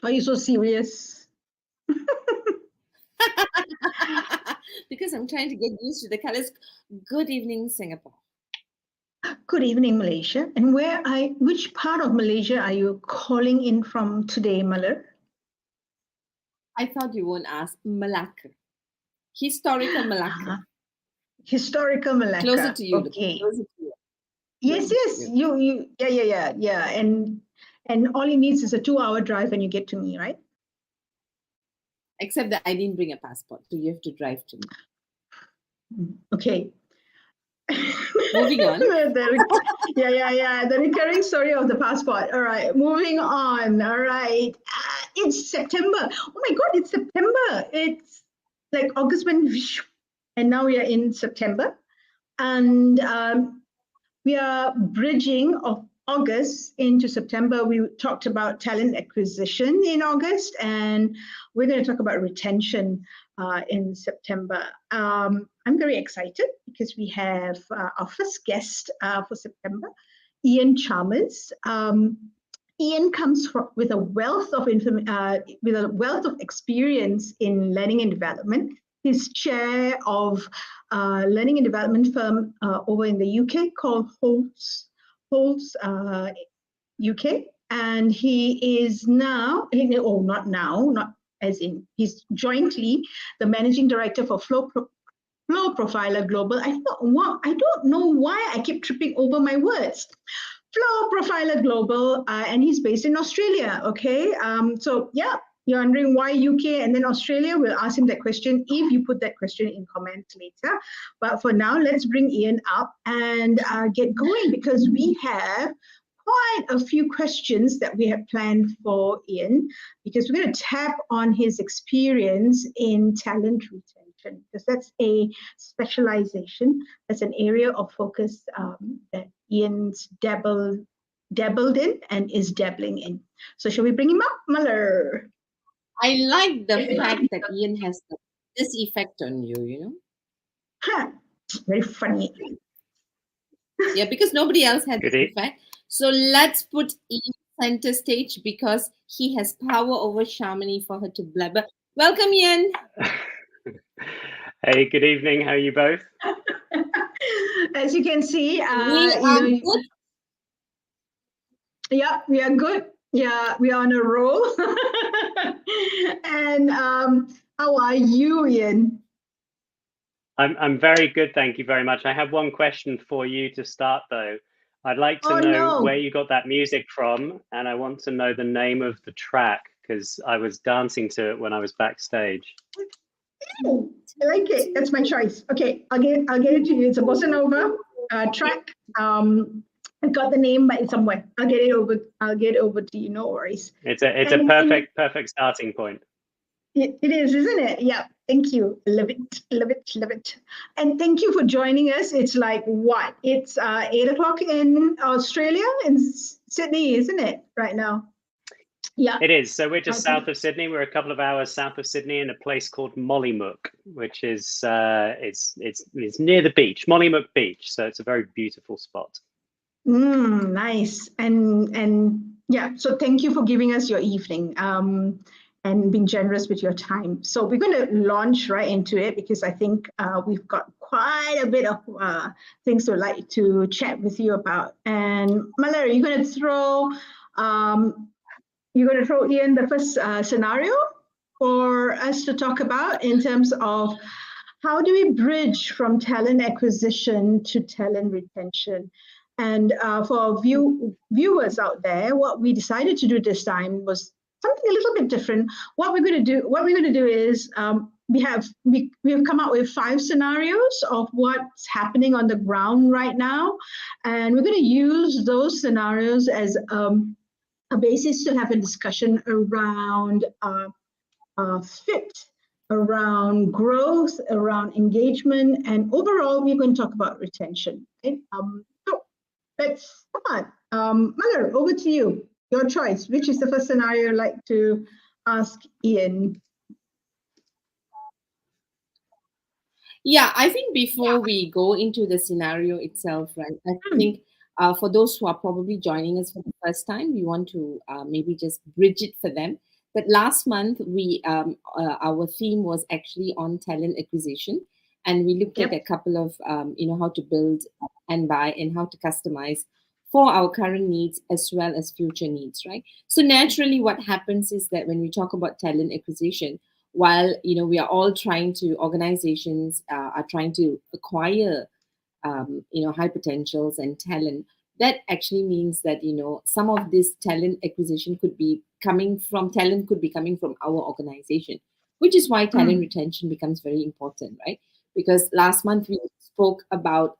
Why are you so serious? Because I'm trying to get used to the colors. Good evening, Singapore. Good evening, Malaysia. And which part of Malaysia are you calling in from today, Malar? I thought you won't ask. Malacca. Historical Malacca. Historical Malacca. Closer to you. Okay. Closer to you. Yes. Yeah. And all it needs is a 2-hour drive and you get to me, right? Except that I didn't bring a passport, so you have to drive to me. Okay. Moving on. The recurring story of the passport. All right, moving on. All right, it's September. Oh my God, it's September. It's like August and now we are in September, and we are bridging of August into September. We talked about talent acquisition in August, and we're going to talk about retention in September. I'm very excited because we have our first guest for September, Iain Chalmers. Iain comes with a wealth of experience in learning and development. He's chair of a learning and development firm over in the UK called Holtz UK, and he is now, not as in, he's jointly the managing director for Flow Profiler Global. I don't know why I keep tripping over my words. Flow Profiler Global, and he's based in Australia. Okay, so yeah, you're wondering why UK and then Australia. We'll ask him that question if you put that question in comments later. But for now, let's bring Iain up and get going, because we have quite a few questions that we have planned for Iain, because we're going to tap on his experience in talent retention, because that's a specialization, that's an area of focus that Iain's dabbled in and is dabbling in. So shall we bring him up, Malar? I like the fact that Iain has this effect on you, you know? Huh. Very funny. Yeah, because nobody else had this effect. So let's put Iain center stage, because he has power over Sharmini for her to blabber. Welcome, Iain. Hey, good evening. How are you both? As you can see, we are good. Yeah, we are good. Yeah, we are on a roll. And how are you, Iain? I'm very good, thank you very much. I have one question for you to start, though. I'd like to know where you got that music from, and I want to know the name of the track, because I was dancing to it when I was backstage. Oh, I like it. That's my choice. Okay, I'll get it to you. It's a bossa nova track. I got the name, but it's somewhere. I'll get it over to you. No worries. It's a perfect starting point. It is, isn't it? Yeah. Thank you. Love it. And thank you for joining us. It's like what? It's 8:00 in Australia, in Sydney, isn't it? Right now. Yeah. It is. So we're just south of Sydney. We're a couple of hours south of Sydney in a place called Mollymook, which is it's near the beach, Mollymook Beach. So it's a very beautiful spot. Nice. And yeah, so thank you for giving us your evening and being generous with your time. So we're going to launch right into it, because I think we've got quite a bit of things to like to chat with you about. And Malar, you're going to throw Iain the first scenario for us to talk about in terms of how do we bridge from talent acquisition to talent retention. And for our viewers out there, what we decided to do this time was something a little bit different. What we're going to do is we have come up with 5 scenarios of what's happening on the ground right now, and we're going to use those scenarios as a basis to have a discussion around fit, around growth, around engagement, and overall we're going to talk about retention. Okay? So let's start. Malar, over to you. Your choice. Which is the first scenario you'd like to ask Iain? Yeah, I think before we go into the scenario itself, right, I think for those who are probably joining us for the first time, we want to maybe just bridge it for them. But last month, our theme was actually on talent acquisition, and we looked at a couple of how to build and buy and how to customize for our current needs as well as future needs, right? So naturally, what happens is that when we talk about talent acquisition, while we are all organizations are trying to acquire high potentials and talent, that actually means that some of this talent acquisition could be coming from our organization, which is why talent retention becomes very important, right? Because last month we spoke about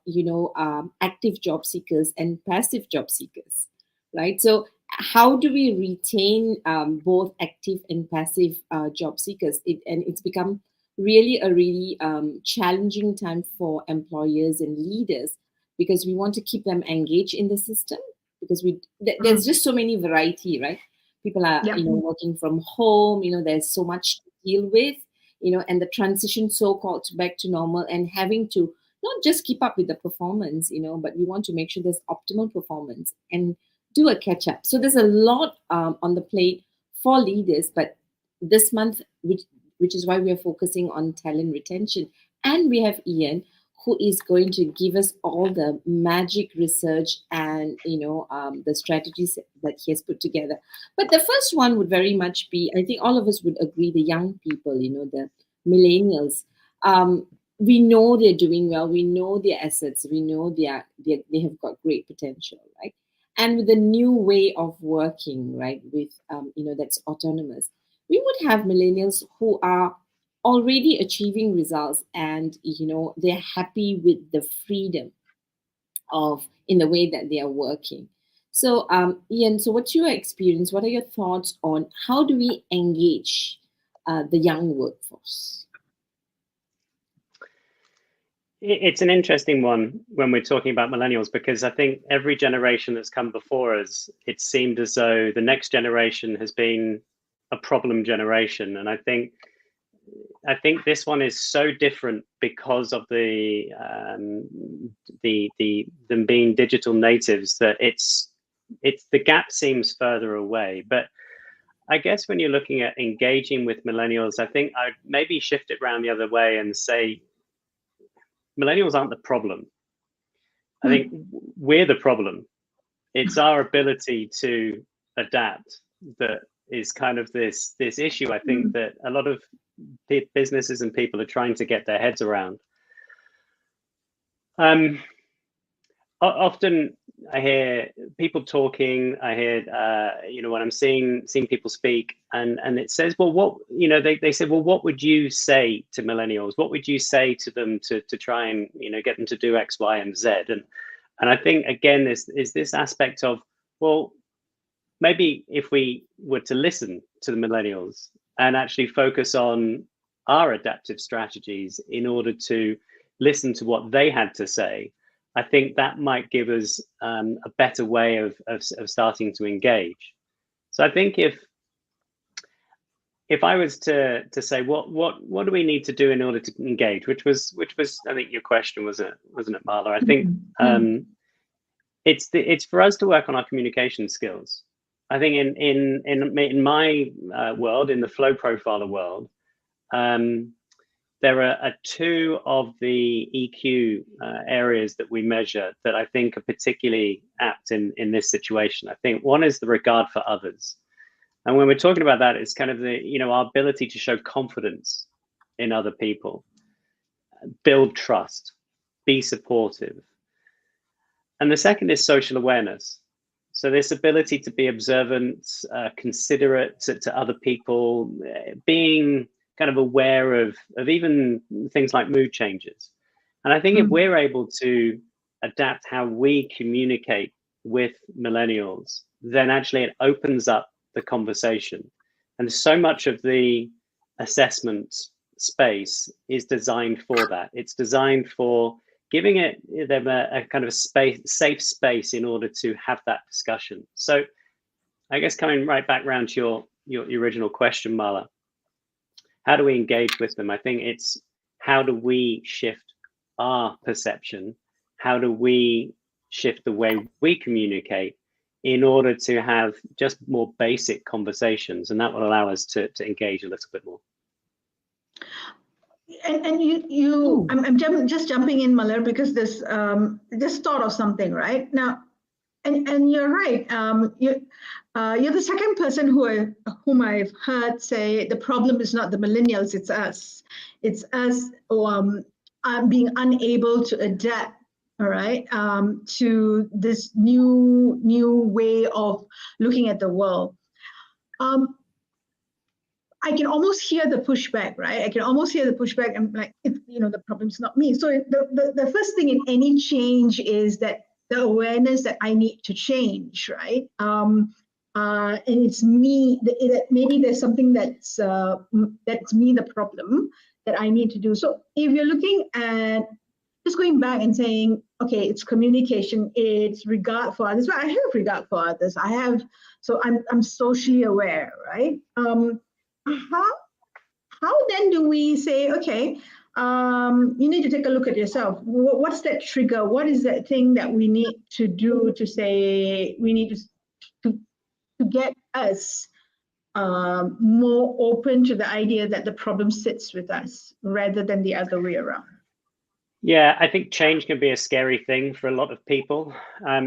active job seekers and passive job seekers, right? So how do we retain both active and passive job seekers? It's become really challenging time for employers and leaders, because we want to keep them engaged in the system, because there's just so many variety, right? People are working from home, there's so much to deal with, and the transition so-called back to normal, and having to not just keep up with the performance, but we want to make sure there's optimal performance and do a catch up. So there's a lot on the plate for leaders, but this month, which is why we are focusing on talent retention. And we have Iain, who is going to give us all the magic research and the strategies that he has put together. But the first one would very much be, I think all of us would agree, the young people, the millennials. We know they're doing well. We know their assets. We know they have got great potential, right? And with the new way of working, right, with that's autonomous, we would have millennials who are already achieving results, and they're happy with the freedom of in the way that they are working. So Iain, so what's your experience? What are your thoughts on how do we engage the young workforce? It's an interesting one when we're talking about millennials, because I think every generation that's come before us, it seemed as though the next generation has been a problem generation. And I think this one is so different because of them being digital natives, that it's the gap seems further away. But I guess when you're looking at engaging with millennials, I think I'd maybe shift it around the other way and say millennials aren't the problem. I think we're the problem. It's our ability to adapt that is kind of this issue, I think, that a lot of businesses and people are trying to get their heads around. Often I hear people talking, I hear when I'm seeing people speak, and it says, well, what they said, well, what would you say to millennials? What would you say to them to try and get them to do X, Y, and Z? And I think again, this is this aspect of, well, maybe if we were to listen to the millennials and actually focus on our adaptive strategies in order to listen to what they had to say, I think that might give us a better way of starting to engage. So I think if I was to say what do we need to do in order to engage, which was I think your question, wasn't it, Marla? I think it's for us to work on our communication skills. I think in my world, in the flow profiler world, there are two of the EQ areas that we measure that I think are particularly apt in this situation. I think one is the regard for others. And when we're talking about that, it's kind of our ability to show confidence in other people, build trust, be supportive. And the second is social awareness. So this ability to be observant, considerate to other people, being kind of aware of even things like mood changes. And I think if we're able to adapt how we communicate with millennials, then actually it opens up the conversation. And so much of the assessment space is designed for that. It's designed for giving them a kind of safe space in order to have that discussion. So I guess coming right back around to your original question, Marla, how do we engage with them? I think it's how do we shift our perception? How do we shift the way we communicate in order to have just more basic conversations, and that will allow us to engage a little bit more. And I'm just jumping in, Malar, because this just thought of something right now, and you're right. You're the second person whom I've heard say the problem is not the millennials, it's us. It's us being unable to adapt, all right, to this new way of looking at the world. I can almost hear the pushback, right? I can almost hear the pushback. I'm like, the problem's not me. So the first thing in any change is that the awareness that I need to change, right? And it's me. Maybe there's something that's me the problem that I need to do. So if you're looking at just going back and saying, okay, it's communication, it's regard for others. Well, I have regard for others. So I'm socially aware, right? How then do we say, okay, you need to take a look at yourself. What's that trigger? What is that thing that we need to do to say we need to get us more open to the idea that the problem sits with us rather than the other way around? Yeah, I think change can be a scary thing for a lot of people,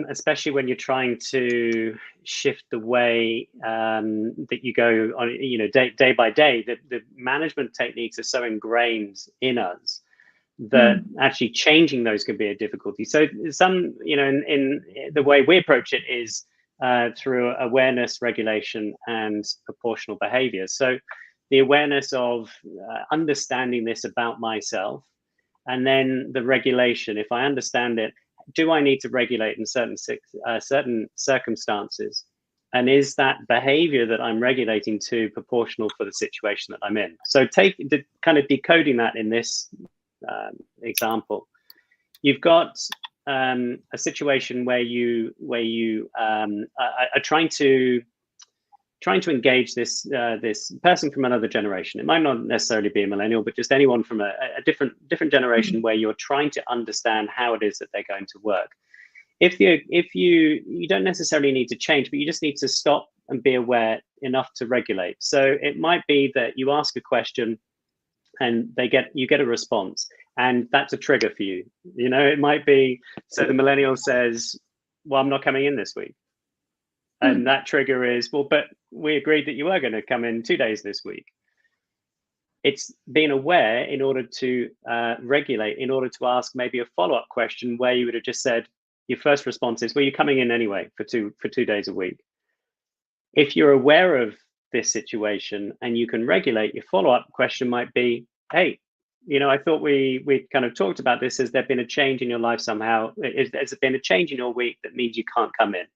especially when you're trying to shift the way that you go on, day by day. The management techniques are so ingrained in us that actually changing those can be a difficulty. So some, in the way we approach it is through awareness, regulation, and proportional behavior. So the awareness of understanding this about myself, and then the regulation. If I understand it, do I need to regulate in certain circumstances? And is that behavior that I'm regulating to proportional for the situation that I'm in? So kind of decoding that in this example, you've got a situation where you are trying to engage this person from another generation. It might not necessarily be a millennial, but just anyone from a different generation, where you're trying to understand how it is that they're going to work. If you don't necessarily need to change, but you just need to stop and be aware enough to regulate. So it might be that you ask a question and you get a response, and that's a trigger for you. It might be, so the millennial says, well, I'm not coming in this week. And that trigger is, well, but we agreed that you were going to come in 2 days this week. It's being aware in order to regulate, in order to ask maybe a follow-up question where you would have just said, your first response is, well, you're coming in anyway for 2 days a week. If you're aware of this situation and you can regulate, your follow-up question might be, hey, I thought we kind of talked about this. Has there been a change in your life somehow? Has there been a change in your week that means you can't come in?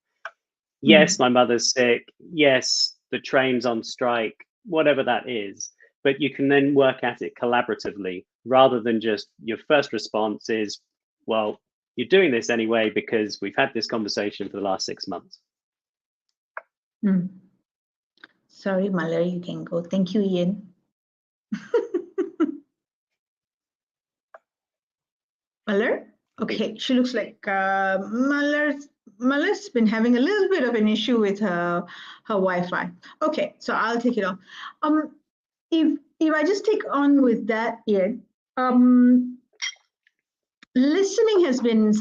Yes, my mother's sick. Yes, the train's on strike, whatever that is. But you can then work at it collaboratively rather than just your first response is, well, you're doing this anyway because we've had this conversation for the last 6 months. Sorry, Malar, you can go. Thank you, Iain. Malar? Okay, she looks like Malar's been having a little bit of an issue with her Wi-Fi. Okay, so I'll take it on. If I just take on with that, Iain, listening has been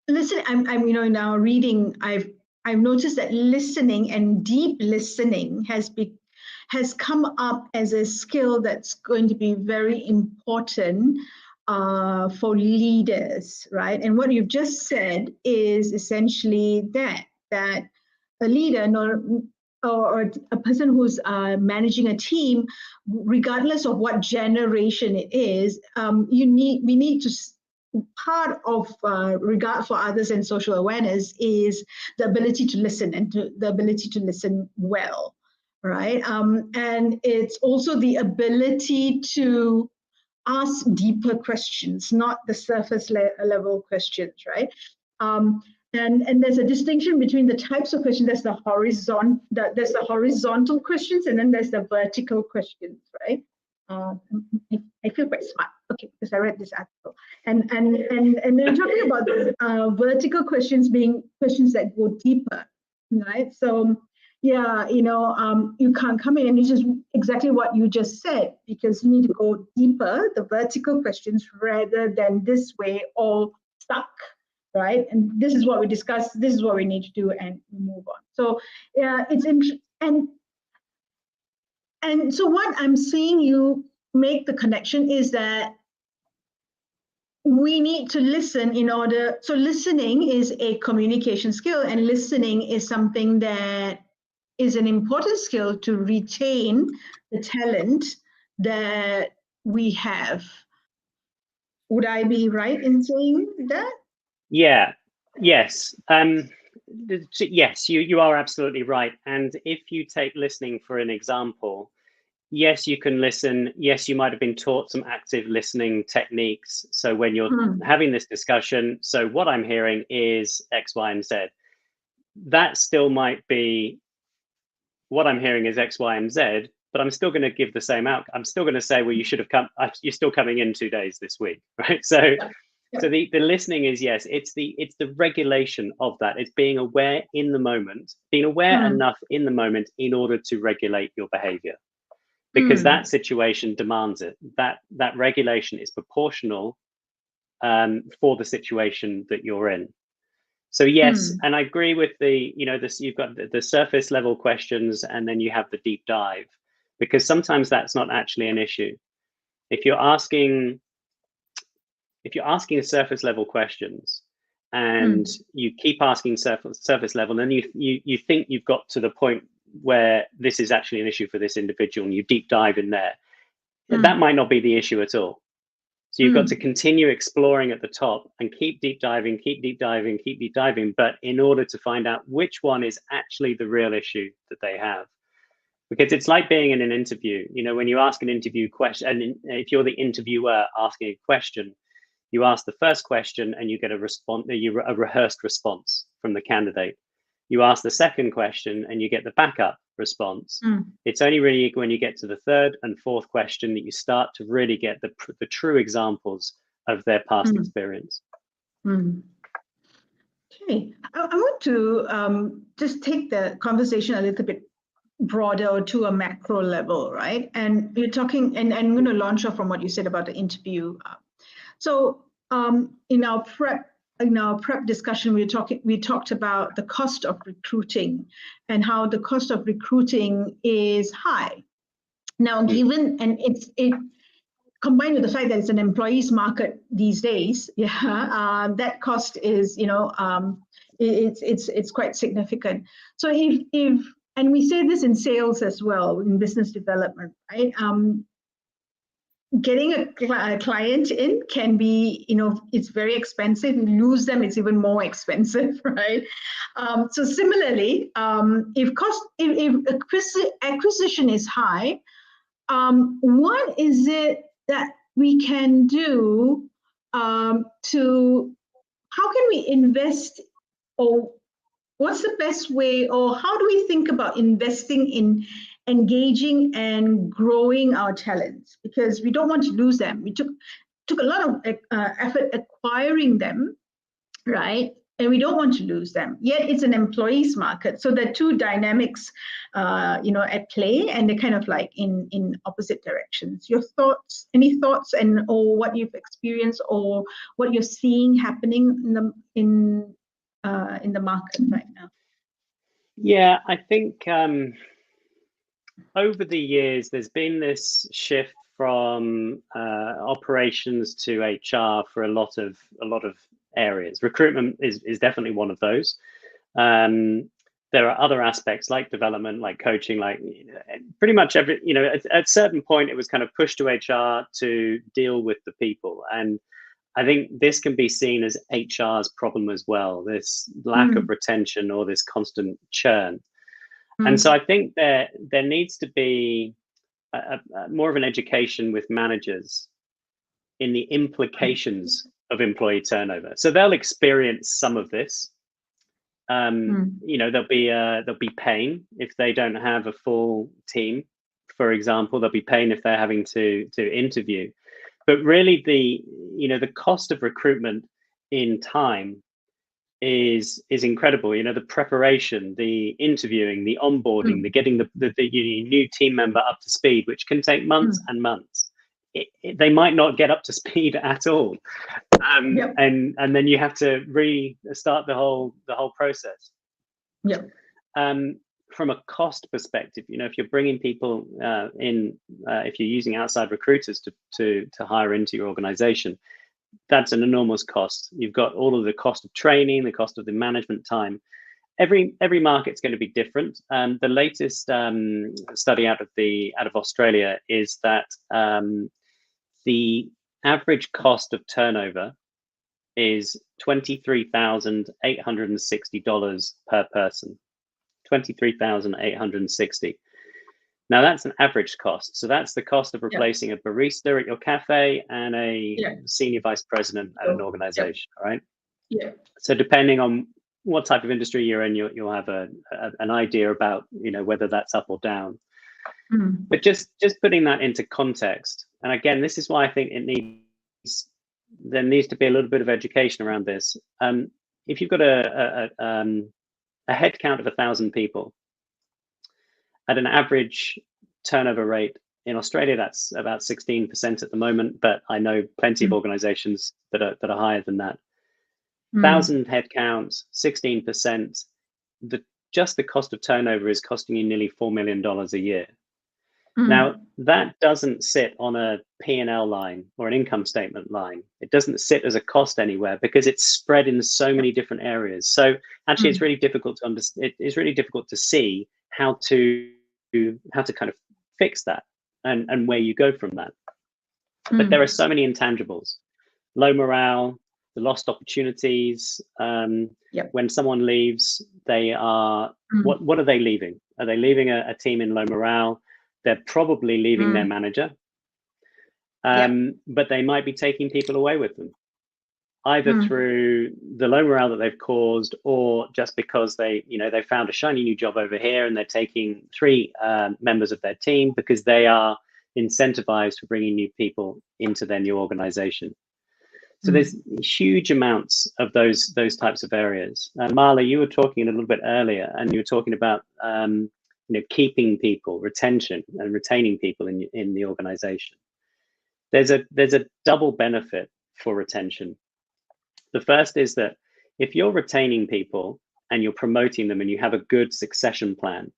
I'm now reading. I've noticed that listening and deep listening has come up as a skill that's going to be very important for leaders, right? And what you've just said is essentially that a leader or a person who's managing a team, regardless of what generation it is, we need to. Part of regard for others and social awareness is the ability to listen and the ability to listen well, right? And it's also the ability to ask deeper questions, not the surface level questions, right? And there's a distinction between the types of questions. There's the horizontal questions, and then there's the vertical questions, right? I feel quite smart, okay, because I read this article. And they're talking about vertical questions being questions that go deeper, right? So yeah, you can't come in, and it's just exactly what you just said, because you need to go deeper, the vertical questions, rather than this way, all stuck, right? And this is what we discussed, this is what we need to do, and move on. So yeah, it's interesting. And so what I'm seeing you make the connection is that we need to listen in order, so listening is a communication skill, and listening is something that is an important skill to retain the talent that we have. Would I be right in saying that? Yeah, yes. Yes, you are absolutely right. And if you take listening for an example, yes, you can listen. Yes, you might have been taught some active listening techniques. So when you're having this discussion, so what I'm hearing is X, Y, and Z. That still might be what I'm hearing is X, Y, and Z, but I'm still going to give the same outcome. I'm still going to say, well, you should have come, you're still coming in 2 days this week, right? So so the listening is, yes, it's the regulation of that. It's being aware in the moment, being aware enough in the moment in order to regulate your behavior, because that situation demands it. That regulation is proportional for the situation that you're in. So yes, and I agree with this. You've got the surface level questions, and then you have the deep dive, because sometimes that's not actually an issue. If you're asking surface level questions, and you keep asking surface level, and you think you've got to the point where this is actually an issue for this individual, and you deep dive in there, that might not be the issue at all. So you've got to continue exploring at the top and keep deep diving, but in order to find out which one is actually the real issue that they have. Because it's like being in an interview. When you ask an interview question, and if you're the interviewer asking a question, you ask the first question and you get a rehearsed response from the candidate. You ask the second question and you get the backup response. It's only really when you get to the third and fourth question that you start to really get the true examples of their past experience. Okay, I want to just take the conversation a little bit broader to a macro level, right? And you're talking, and I'm going to launch off from what you said about the interview. So in our prep discussion, we talked about the cost of recruiting and how the cost of recruiting is high. Now, given, and it combined with the fact that it's an employees market these days, that cost is, it's quite significant. So if and we say this in sales as well, in business development, right? Getting a client in can be, it's very expensive. You lose them, it's even more expensive, right? So similarly, if acquisition is high, what is it that we can do how can we invest, or what's the best way, or how do we think about investing in engaging and growing our talents? Because we don't want to lose them. We took a lot of effort acquiring them, right? And we don't want to lose them. Yet it's an employees market. So there are two dynamics, at play, and they're kind of like in opposite directions. Your thoughts, any thoughts, or what you've experienced, or what you're seeing happening in the market right now? Yeah, I think over the years there's been this shift from operations to HR for a lot of areas. Recruitment is definitely one of those. There are other aspects like development, like coaching, like pretty much every, at a certain point it was kind of pushed to HR to deal with the people. And I think this can be seen as HR's problem as well, this lack of retention or this constant churn. And so I think there needs to be more of an education with managers in the implications of employee turnover. So they'll experience some of this. There'll be pain if they don't have a full team, for example. There'll be pain if they're having to interview. But really, the cost of recruitment in time is incredible. You know, the preparation, the interviewing, the onboarding, the getting the new team member up to speed, which can take months and months. They might not get up to speed at all, and then you have to restart the whole process. From a cost perspective, you know, if you're bringing people in, if you're using outside recruiters to hire into your organization, that's an enormous cost. You've got all of the cost of training, the cost of the management time. Every market's going to be different. The latest study out of Australia is that the average cost of turnover is $23,860 per person. 23,860. Now that's an average cost. So that's the cost of replacing a barista at your cafe and a senior vice president at an organization, right? So depending on what type of industry you're in, you'll have an idea about, you know, whether that's up or down. But just putting that into context, and again, this is why I think there needs to be a little bit of education around this. If you've got a head count of 1,000 people at an average turnover rate in Australia, that's about 16% at the moment, but I know plenty of organizations that are higher than that. 1,000 head counts, 16%. Just the cost of turnover is costing you nearly $4 million a year. Now, that doesn't sit on a P&L line or an income statement line. It doesn't sit as a cost anywhere because it's spread in so many different areas. So actually, it's really difficult to understand. It's really difficult to see how to kind of fix that and where you go from that. But there are so many intangibles: low morale, the lost opportunities. When someone leaves, they are what are they leaving? Are they leaving a team in low morale? They're probably leaving their manager, but they might be taking people away with them, either through the low morale that they've caused, or just because they found a shiny new job over here and they're taking 3 members of their team because they are incentivized for bringing new people into their new organization. So there's huge amounts of those types of areas. Marla, you were talking a little bit earlier, and you were talking about keeping people, retention and retaining people in the organization. There's a double benefit for retention. The first is that if you're retaining people and you're promoting them and you have a good succession plan,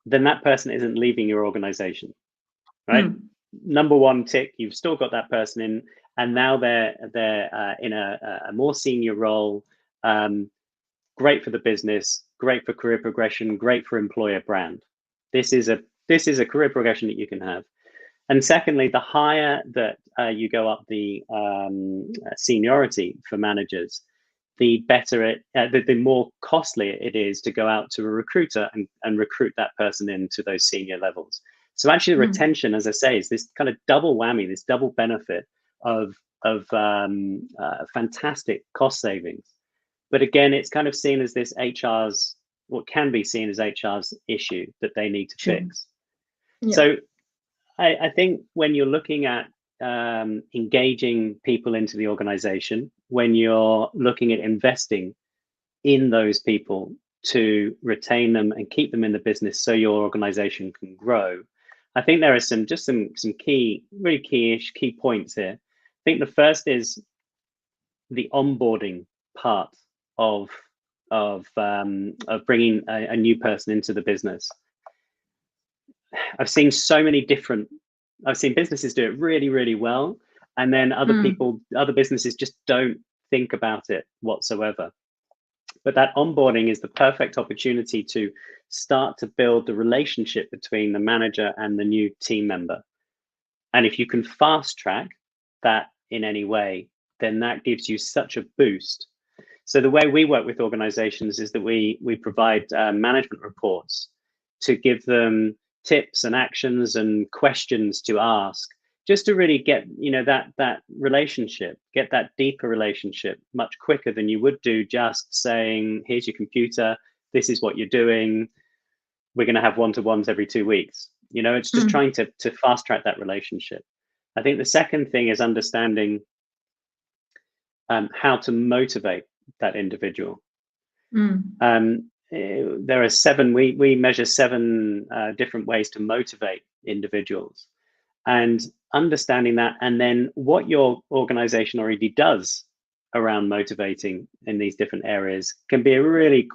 then that person isn't leaving your organization, right? Number one tick, you've still got that person in, and now they're in a more senior role. Great for the business, great for career progression, great for employer brand. This is a career progression that you can have. And secondly, the higher that you go up the seniority for managers, the better the more costly it is to go out to a recruiter and recruit that person into those senior levels. So actually, retention, as I say, is this kind of double whammy, this double benefit of fantastic cost savings. But again, it's kind of seen as this what can be seen as HR's issue that they need to fix. So I think when you're looking at engaging people into the organization, when you're looking at investing in those people to retain them and keep them in the business so your organization can grow, I think there are some key points here. I think the first is the onboarding part of bringing a new person into the business. I've seen businesses do it really, really well, and then other businesses just don't think about it whatsoever. But that onboarding is the perfect opportunity to start to build the relationship between the manager and the new team member. And if you can fast track that in any way, then that gives you such a boost. So the way we work with organizations is that we provide management reports to give them tips and actions and questions to ask, just to really get that relationship, get that deeper relationship much quicker than you would do just saying, here's your computer, this is what you're doing, we're going to have one-to-ones every 2 weeks. It's just trying to fast track that relationship. I think the second thing is understanding how to motivate that individual. Mm. There are we measure 7 different ways to motivate individuals, and understanding that, and then what your organization already does around motivating in these different areas can be a really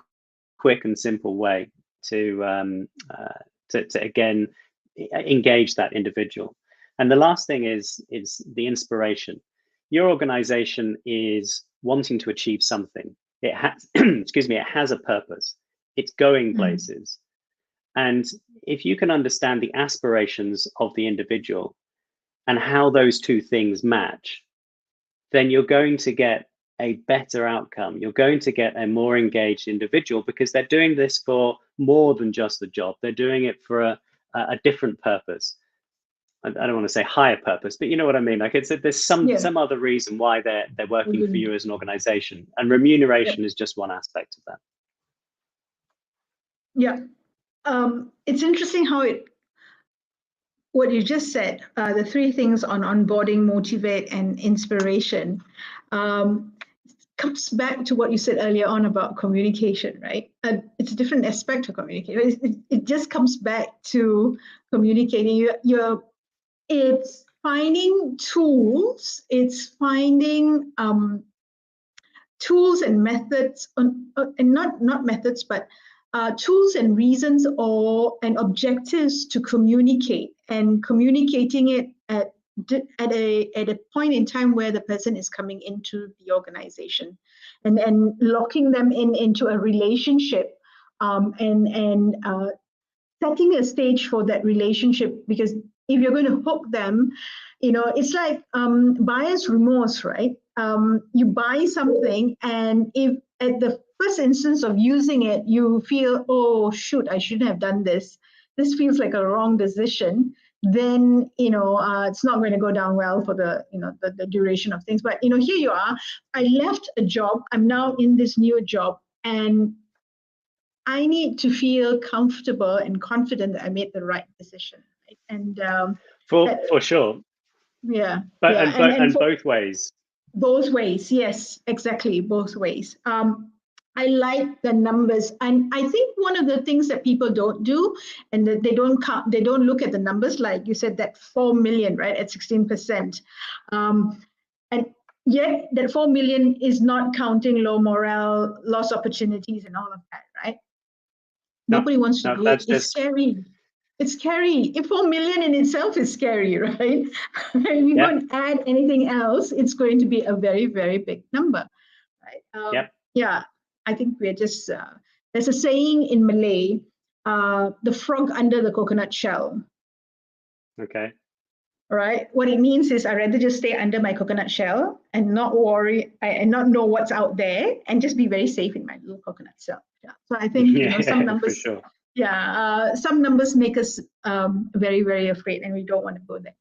quick and simple way to again engage that individual. And the last thing is the inspiration. Your organization is wanting to achieve something. It has excuse me, it has a purpose. It's going places. And if you can understand the aspirations of the individual and how those two things match, then you're going to get a better outcome. You're going to get a more engaged individual, because they're doing this for more than just the job. They're doing it for a different purpose. I don't want to say higher purpose, but you know what I mean. Like there's some other reason why they're working for you as an organization, and remuneration is just one aspect of that. Yeah, it's interesting how what you just said, the 3 things on onboarding, motivate, and inspiration, comes back to what you said earlier on about communication, right? It's a different aspect of communication. It just comes back to communicating. It's finding tools. It's finding tools and methods, and not methods, but tools and reasons and objectives to communicate, and communicating it at a point in time where the person is coming into the organization, and locking them into a relationship, and setting a stage for that relationship. Because if you're going to hook them, it's like buyer's remorse, right? You buy something, and if at the first instance of using it, you feel, oh shoot, I shouldn't have done this. This feels like a wrong decision. Then it's not going to go down well for the duration of things. But here you are. I left a job. I'm now in this new job, and I need to feel comfortable and confident that I made the right decision. Right? And for sure. Yeah. But yeah. and both ways. Both ways, yes, exactly, both ways. I like the numbers, and I think one of the things that people don't do, and that they don't look at the numbers, like you said, that 4 million, right, at 16%, and yet that 4 million is not counting low morale, lost opportunities, and all of that, right? Nobody wants to do it. It's scary. It's scary. If 4 million in itself is scary, right? If you don't add anything else, it's going to be a very, very big number, right? Yeah, I think we're just, there's a saying in Malay, the frog under the coconut shell. Okay. Right? What it means is I'd rather just stay under my coconut shell and not worry and not know what's out there, and just be very safe in my little coconut shell. Yeah. So I think some numbers. For sure. Yeah, some numbers make us very, very afraid, and we don't want to go there.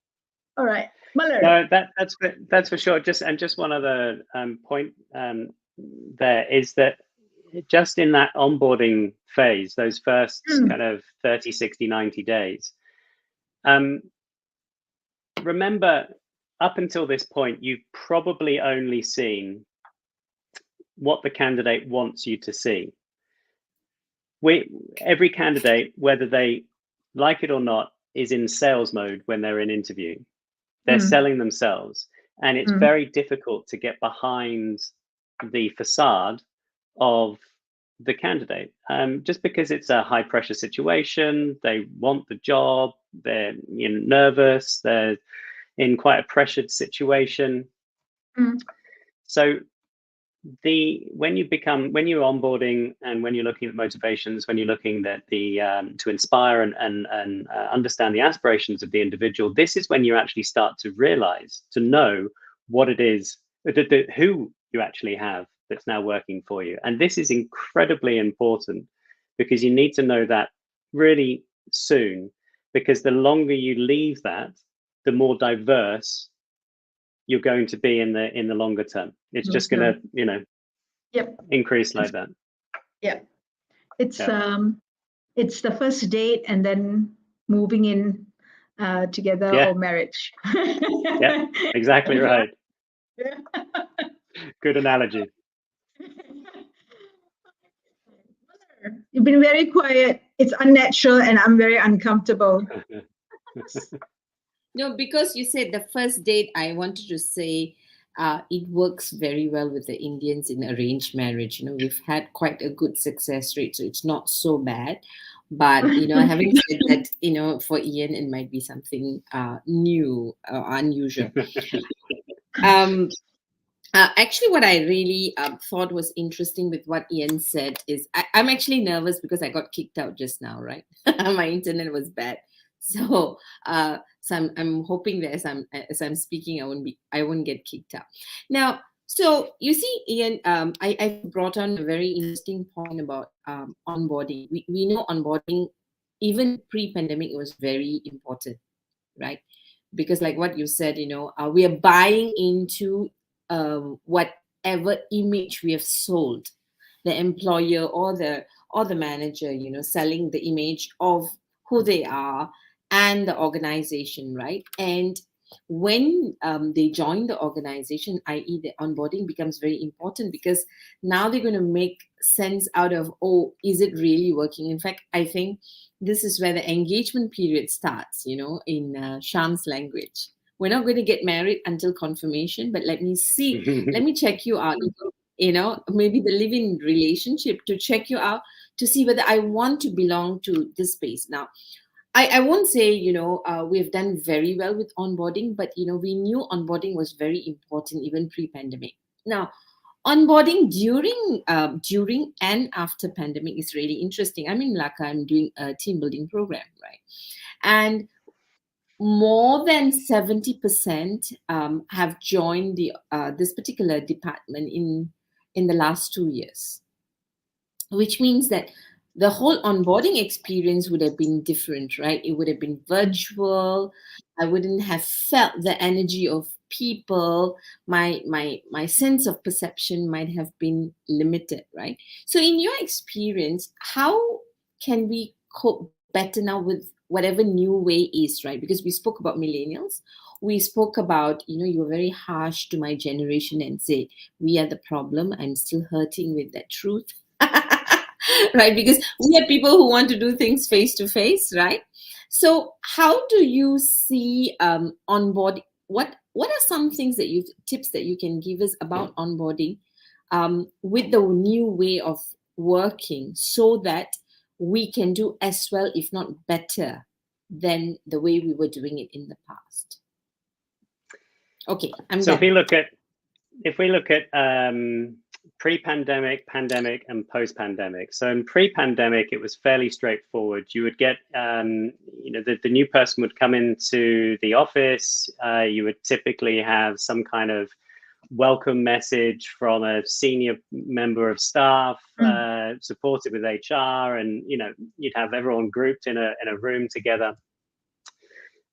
All right, Malar. No, that's for sure. Just one other point there is that just in that onboarding phase, those first kind of 30, 60, 90 days, remember, up until this point, you've probably only seen what the candidate wants you to see. Every candidate, whether they like it or not, is in sales mode when they're in interview. They're selling themselves, and it's very difficult to get behind the facade of the candidate, just because it's a high pressure situation. They want the job. They're nervous. They're in quite a pressured situation. So when you're onboarding, and when you're looking at motivations, when you're looking at to inspire and understand the aspirations of the individual, this is when you actually start to realize, to know what it is, who you actually have that's now working for you. And this is incredibly important, because you need to know that really soon, because the longer you leave that, the more diverse you're going to be in the longer term. It's just going to increase like that. It's the first date, and then moving in together, or marriage. Exactly right. Good analogy. You've been very quiet. It's unnatural and I'm very uncomfortable. No, because you said the first date, I wanted to say it works very well with the Indians in arranged marriage. We've had quite a good success rate, so it's not so bad. But, having said that, for Iain, it might be something new or unusual. Actually, what I really thought was interesting with what Iain said is I'm actually nervous because I got kicked out just now, right? My internet was bad. So I'm hoping that as I'm speaking, I won't get kicked out. Now, so you see, Iain, I brought on a very interesting point about onboarding. We know onboarding, even pre-pandemic, it was very important, right? Because like what you said, we are buying into whatever image we have sold, the employer or the manager, selling the image of who they are and the organization, right? And when they join the organization, i.e. the onboarding becomes very important, because now they're going to make sense out of, oh, is it really working? In fact, I think this is where the engagement period starts, in Sharm's language. We're not going to get married until confirmation, but let me see, let me check you out, maybe the living relationship, to check you out, to see whether I want to belong to this space. Now, I won't say, we've done very well with onboarding, but, we knew onboarding was very important even pre-pandemic. Now, onboarding during and after pandemic is really interesting. I'm in Malacca, I'm doing a team building program, right? And more than 70% have joined this particular department in the last 2 years, which means that the whole onboarding experience would have been different, right? It would have been virtual. I wouldn't have felt the energy of people. My sense of perception might have been limited, right? So in your experience, how can we cope better now with whatever new way is, right? Because we spoke about millennials. We spoke about, you were very harsh to my generation and said, we are the problem. I'm still hurting with that truth. Right? Because we are people who want to do things face to face, right? So how do you see onboarding? What are some tips that you can give us about onboarding with the new way of working, so that we can do as well, if not better, than the way we were doing it in the past? Okay, I'm so done. if we look at pre-pandemic, pandemic, and post-pandemic. So in pre-pandemic, it was fairly straightforward. You would get, the new person would come into the office. You would typically have some kind of welcome message from a senior member of staff, supported with HR, and you'd have everyone grouped in a room together.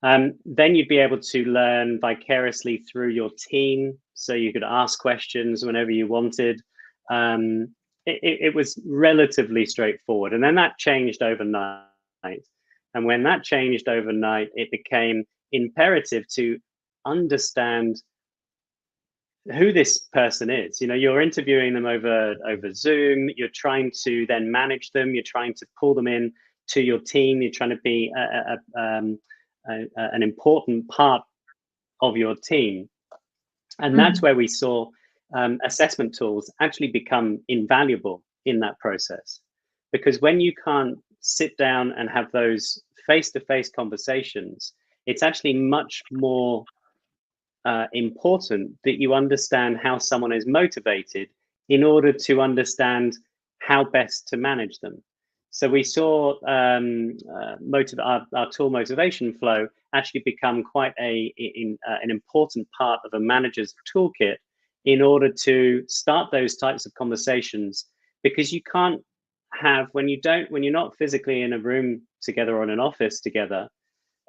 Then you'd be able to learn vicariously through your team, so you could ask questions whenever you wanted. It was relatively straightforward, and then that changed overnight. And when that changed overnight, it became imperative to understand who this person is. You're interviewing them over Zoom. You're trying to then manage them. You're trying to pull them in to your team. You're trying to be an important part of your team. And that's where we saw assessment tools actually become invaluable in that process. Because when you can't sit down and have those face-to-face conversations, it's actually much more important that you understand how someone is motivated in order to understand how best to manage them. So we saw our tool Motivation Flow actually become quite an important part of a manager's toolkit in order to start those types of conversations, because you can't have, when you're not physically in a room together or in an office together,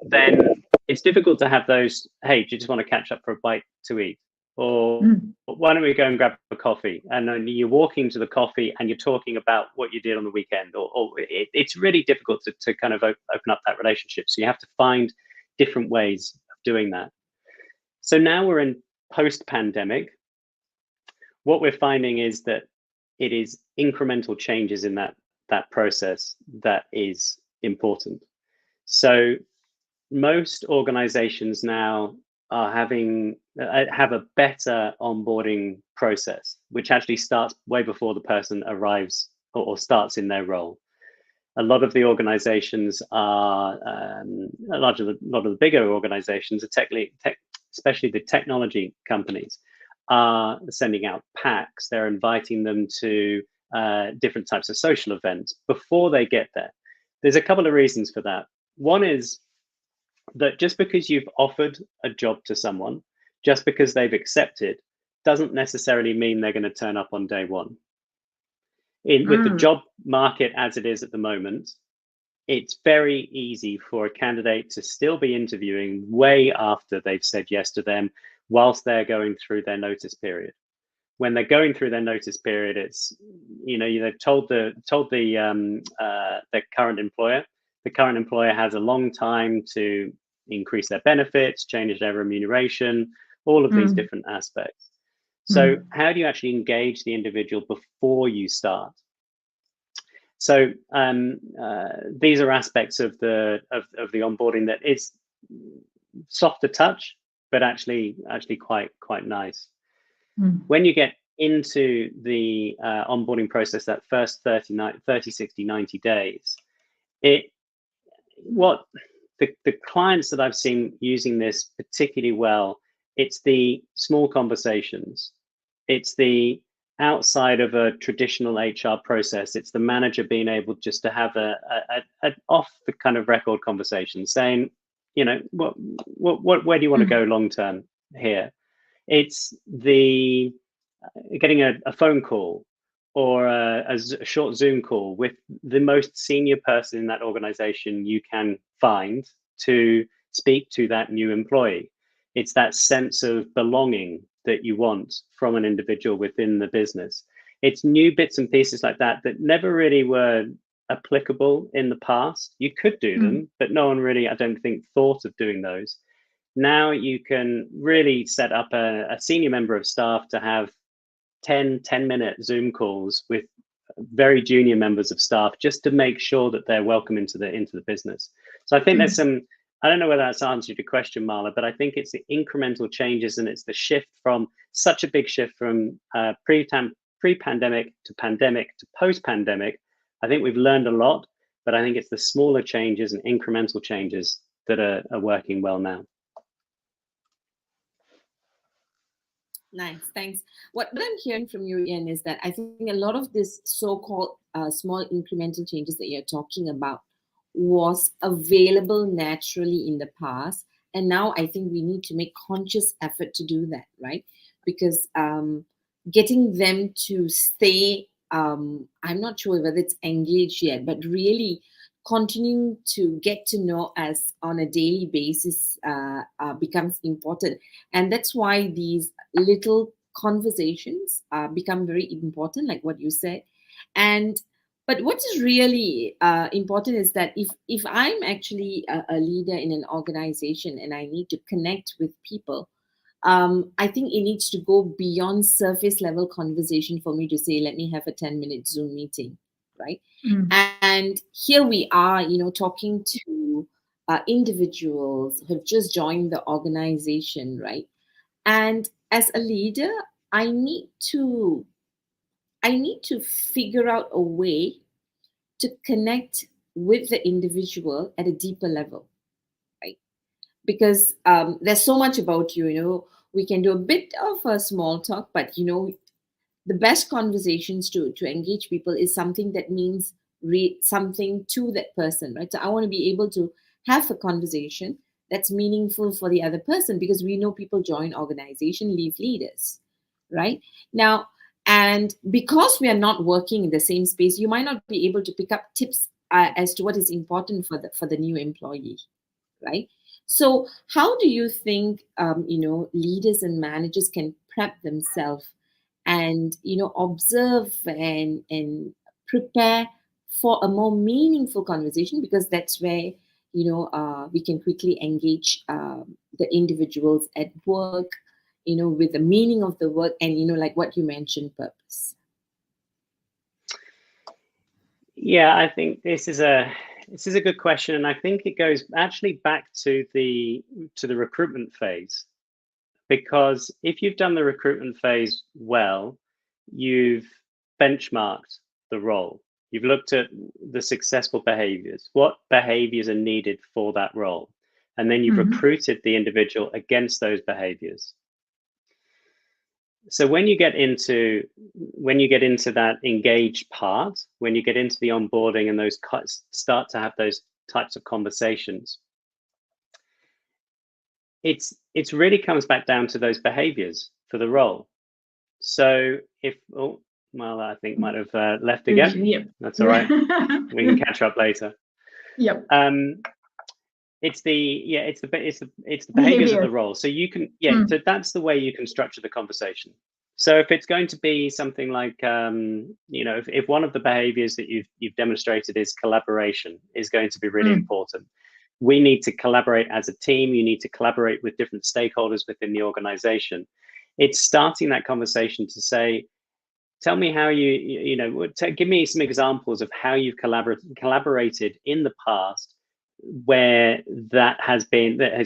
then it's difficult to have those, hey, do you just want to catch up for a bite to eat? Or why don't we go and grab a coffee? And then you're walking to the coffee and you're talking about what you did on the weekend. Or it's really difficult to kind of open up that relationship. So you have to find different ways of doing that. So now we're in post-pandemic. What we're finding is that it is incremental changes in that that process that is important. So most organizations now are have a better onboarding process, which actually starts way before the person arrives or starts in their role. A lot of the organizations are, a lot of the bigger organizations, especially the technology companies, are sending out packs. They're inviting them to different types of social events before they get there. There's a couple of reasons for that. One is that just because you've offered a job to someone, just because they've accepted, doesn't necessarily mean they're going to turn up on day one. With the job market as it is at the moment, it's very easy for a candidate to still be interviewing way after they've said yes to them, whilst they're going through their notice period. When they're going through their notice period, it's, they've told their current employer. The current employer has a long time to increase their benefits, change their remuneration, all of these different aspects. So how do you actually engage the individual before you start? So these are aspects of the onboarding that is softer touch, but actually quite nice. When you get into the onboarding process, that first 30, 60, 90 days, the clients that I've seen using this particularly well, it's the small conversations. It's the outside of a traditional HR process. It's the manager being able just to have an off the kind of record conversation, saying, where do you want to go long term here? It's the getting a phone call or a short Zoom call with the most senior person in that organization you can find to speak to that new employee. It's that sense of belonging that you want from an individual within the business. It's new bits and pieces like that that never really were applicable in the past. You could do them, but no one really, I don't think, thought of doing those. Now you can really set up a senior member of staff to have 10-minute Zoom calls with very junior members of staff, just to make sure that they're welcome into the business. So I think there's some, I don't know whether that's answered your question, Marla, but I think it's the incremental changes, and it's the shift from such a big shift from pre-pandemic to pandemic to post-pandemic. I think we've learned a lot, but I think it's the smaller changes and incremental changes that are working well now. Nice, thanks. What I'm hearing from you, Iain, is that I think a lot of this so-called small incremental changes that you're talking about was available naturally in the past. And now I think we need to make conscious effort to do that, right? Because getting them to stay, I'm not sure whether it's engaged yet, but really continuing to get to know us on a daily basis becomes important. And that's why these little conversations become very important, like what you said. But what is really important is that if I'm actually a leader in an organization and I need to connect with people, I think it needs to go beyond surface level conversation for me to say, let me have a 10-minute Zoom meeting, right? And here we are, talking to individuals who have just joined the organization, right? And as a leader, I need to figure out a way to connect with the individual at a deeper level, right? Because there's so much about you, we can do a bit of a small talk, but the best conversations to engage people is something that means something to that person, right? So I want to be able to have a conversation that's meaningful for the other person, because we know people join organization, leave leaders, right? Now, and because we are not working in the same space, you might not be able to pick up tips as to what is important for the new employee, right? So how do you think leaders and managers can prep themselves and observe and prepare for a more meaningful conversation, because that's where we can quickly engage the individuals at work, with the meaning of the work and like what you mentioned, purpose. Yeah, I think this is a good question, and I think it goes actually back to the recruitment phase, because if you've done the recruitment phase well, you've benchmarked the role. You've looked at the successful behaviors. What behaviors are needed for that role? And then you've recruited the individual against those behaviors. So when you get into that engaged part, when you get into the onboarding and those start to have those types of conversations, it's really comes back down to those behaviors for the role. So if I think might have left again. Yep. That's all right. We can catch up later. Yep. It's the behaviors of the role. So you can so that's the way you can structure the conversation. So if it's going to be something like if one of the behaviors that you've demonstrated is collaboration is going to be really important. We need to collaborate as a team. You need to collaborate with different stakeholders within the organization. It's starting that conversation to say, tell me how give me some examples of how you've collaborated in the past, where that has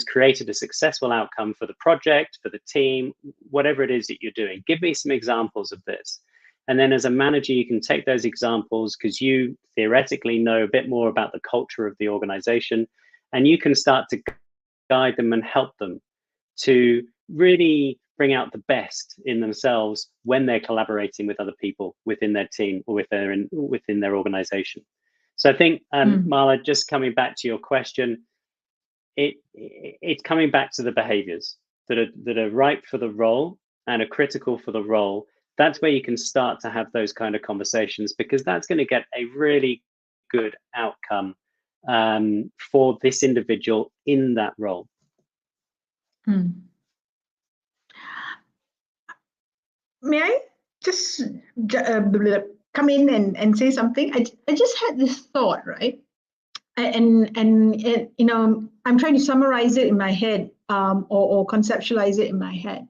created a successful outcome for the project, for the team, whatever it is that you're doing. Give me some examples of this. And then as a manager, you can take those examples because you theoretically know a bit more about the culture of the organization, and you can start to guide them and help them to really bring out the best in themselves when they're collaborating with other people within their team or within their organization. So I think, Marla, just coming back to your question, it's coming back to the behaviors that are right for the role and are critical for the role. That's where you can start to have those kind of conversations, because that's going to get a really good outcome for this individual in that role. May I just come in and say something? I just had this thought, right? And I'm trying to summarize it in my head or conceptualize it in my head.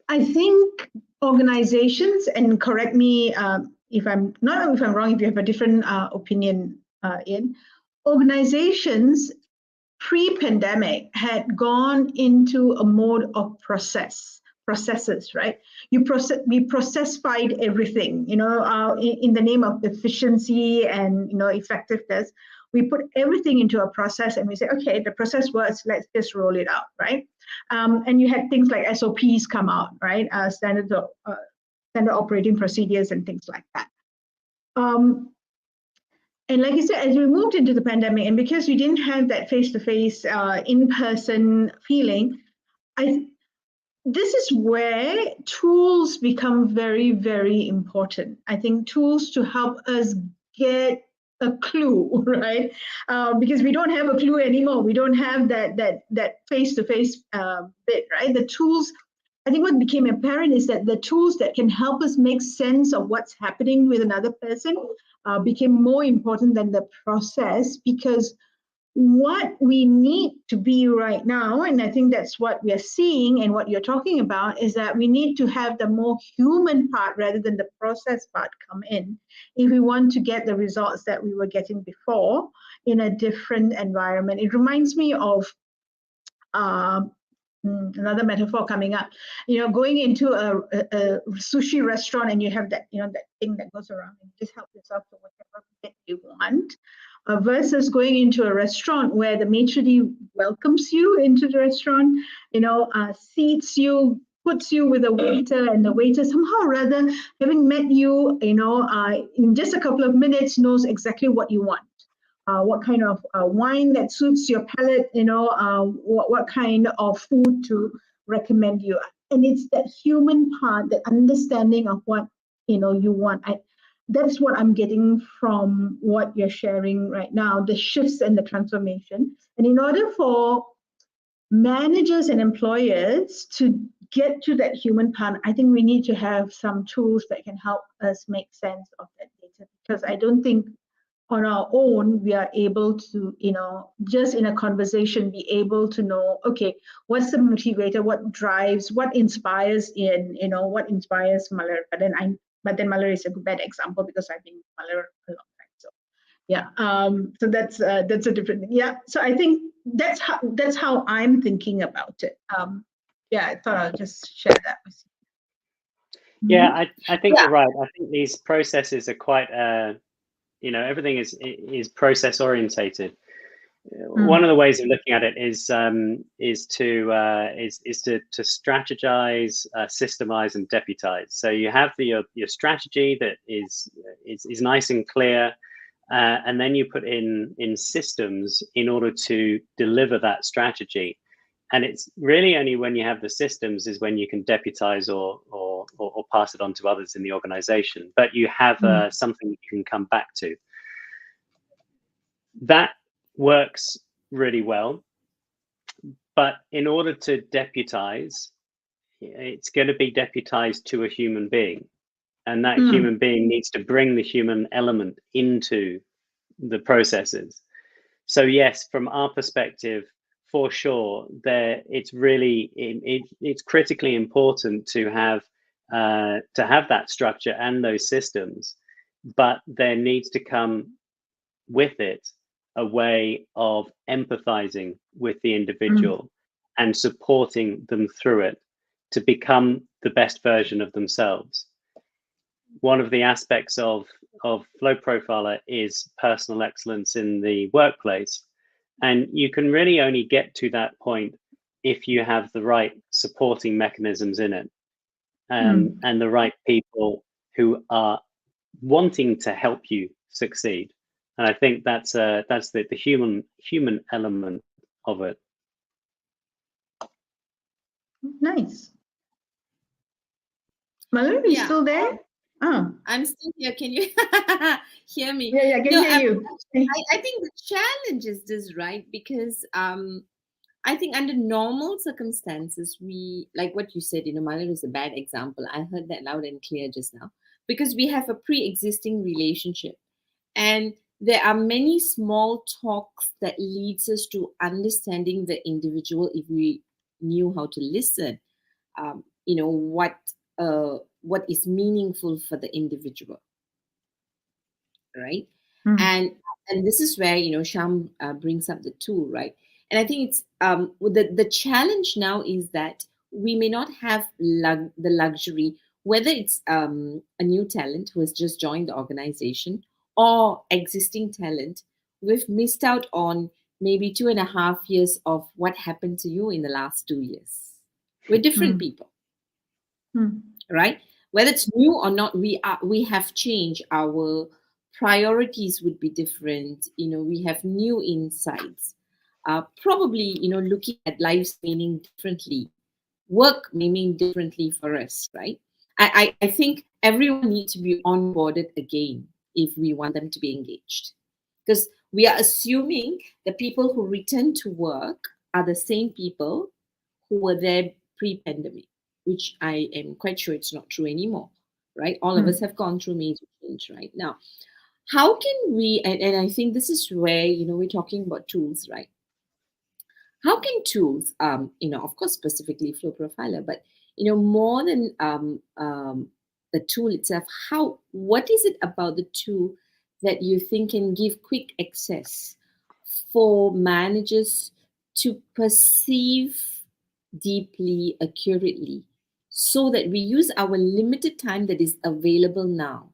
I think organizations, and correct me if I'm wrong, if you have a different opinion, Iain, organizations pre-pandemic had gone into a mode of processes, right? We processified everything, in the name of efficiency and effectiveness. We put everything into a process and we say, okay, the process works, let's just roll it out, right? And you had things like SOPs come out, right? Standard operating procedures and things like that. And like I said, as we moved into the pandemic, and because we didn't have that face-to-face, in-person feeling, this is where tools become very, very important. I think tools to help us get a clue, right? Because we don't have a clue anymore. We don't have that face-to-face bit, right? The tools, I think what became apparent is that the tools that can help us make sense of what's happening with another person became more important than the process, because what we need to be right now, and I think that's what we are seeing and what you're talking about, is that we need to have the more human part rather than the process part come in if we want to get the results that we were getting before in a different environment. It reminds me of another metaphor coming up, going into a sushi restaurant and you have that, that thing that goes around and you just help yourself to whatever you want, versus going into a restaurant where the maitre d' welcomes you into the restaurant, seats you, puts you with a waiter, and the waiter somehow or other, having met you, in just a couple of minutes, knows exactly what you want. What kind of wine that suits your palate, what kind of food to recommend you. And it's that human part, the understanding of what, you want. That's what I'm getting from what you're sharing right now, the shifts and the transformation. And in order for managers and employers to get to that human part, I think we need to have some tools that can help us make sense of that data, because I don't think on our own, we are able to, just in a conversation, be able to know, okay, what's the motivator, what drives, what inspires Iain, what inspires Malar. But then Malar is a bad example because I've been Malar a long time. Yeah. So that's a different thing. Yeah. So I think that's how I'm thinking about it. Yeah, I thought I'll just share that with you. Yeah, I think you're right. I think these processes are quite, everything is process orientated. One of the ways of looking at it is to strategize, systemize, and deputize. So you have your strategy that is nice and clear, and then you put in systems in order to deliver that strategy. And it's really only when you have the systems is when you can deputize or pass it on to others in the organization. But you have something you can come back to. That works really well. But in order to deputize, it's going to be deputized to a human being. And that human being needs to bring the human element into the processes. So yes, from our perspective, for sure, it's really it's critically important to have that structure and those systems, but there needs to come with it a way of empathizing with the individual and supporting them through it to become the best version of themselves. One of the aspects of Flow Profiler is personal excellence in the workplace. And you can really only get to that point if you have the right supporting mechanisms in it, and the right people who are wanting to help you succeed. And I think that's the human element of it. Nice. Malar, are you still there? Oh, I'm still here. Can you hear me? Yeah, I can hear you. I think the challenge is this, right? Because I think under normal circumstances, we, like what you said, Malar is a bad example. I heard that loud and clear just now, because we have a pre-existing relationship, and there are many small talks that leads us to understanding the individual if we knew how to listen. What is meaningful for the individual, right? And this is where Sharm brings up the tool, right? And I think it's the challenge now is that we may not have the luxury, whether it's a new talent who has just joined the organization or existing talent. We've missed out on maybe 2.5 years of what happened to you in the last 2 years. We're different people, right? Whether it's new or not, we have changed. Our priorities would be different. We have new insights. Probably, looking at life's meaning differently. Work may mean differently for us, right? I think everyone needs to be onboarded again if we want them to be engaged. Because we are assuming the people who return to work are the same people who were there pre-pandemic, which I am quite sure it's not true anymore, right? All of us have gone through major change right now. How can we, and I think this is where, we're talking about tools, right? How can tools, of course, specifically Flow Profiler, but, more than the tool itself, what is it about the tool that you think can give quick access for managers to perceive deeply, accurately, so that we use our limited time that is available now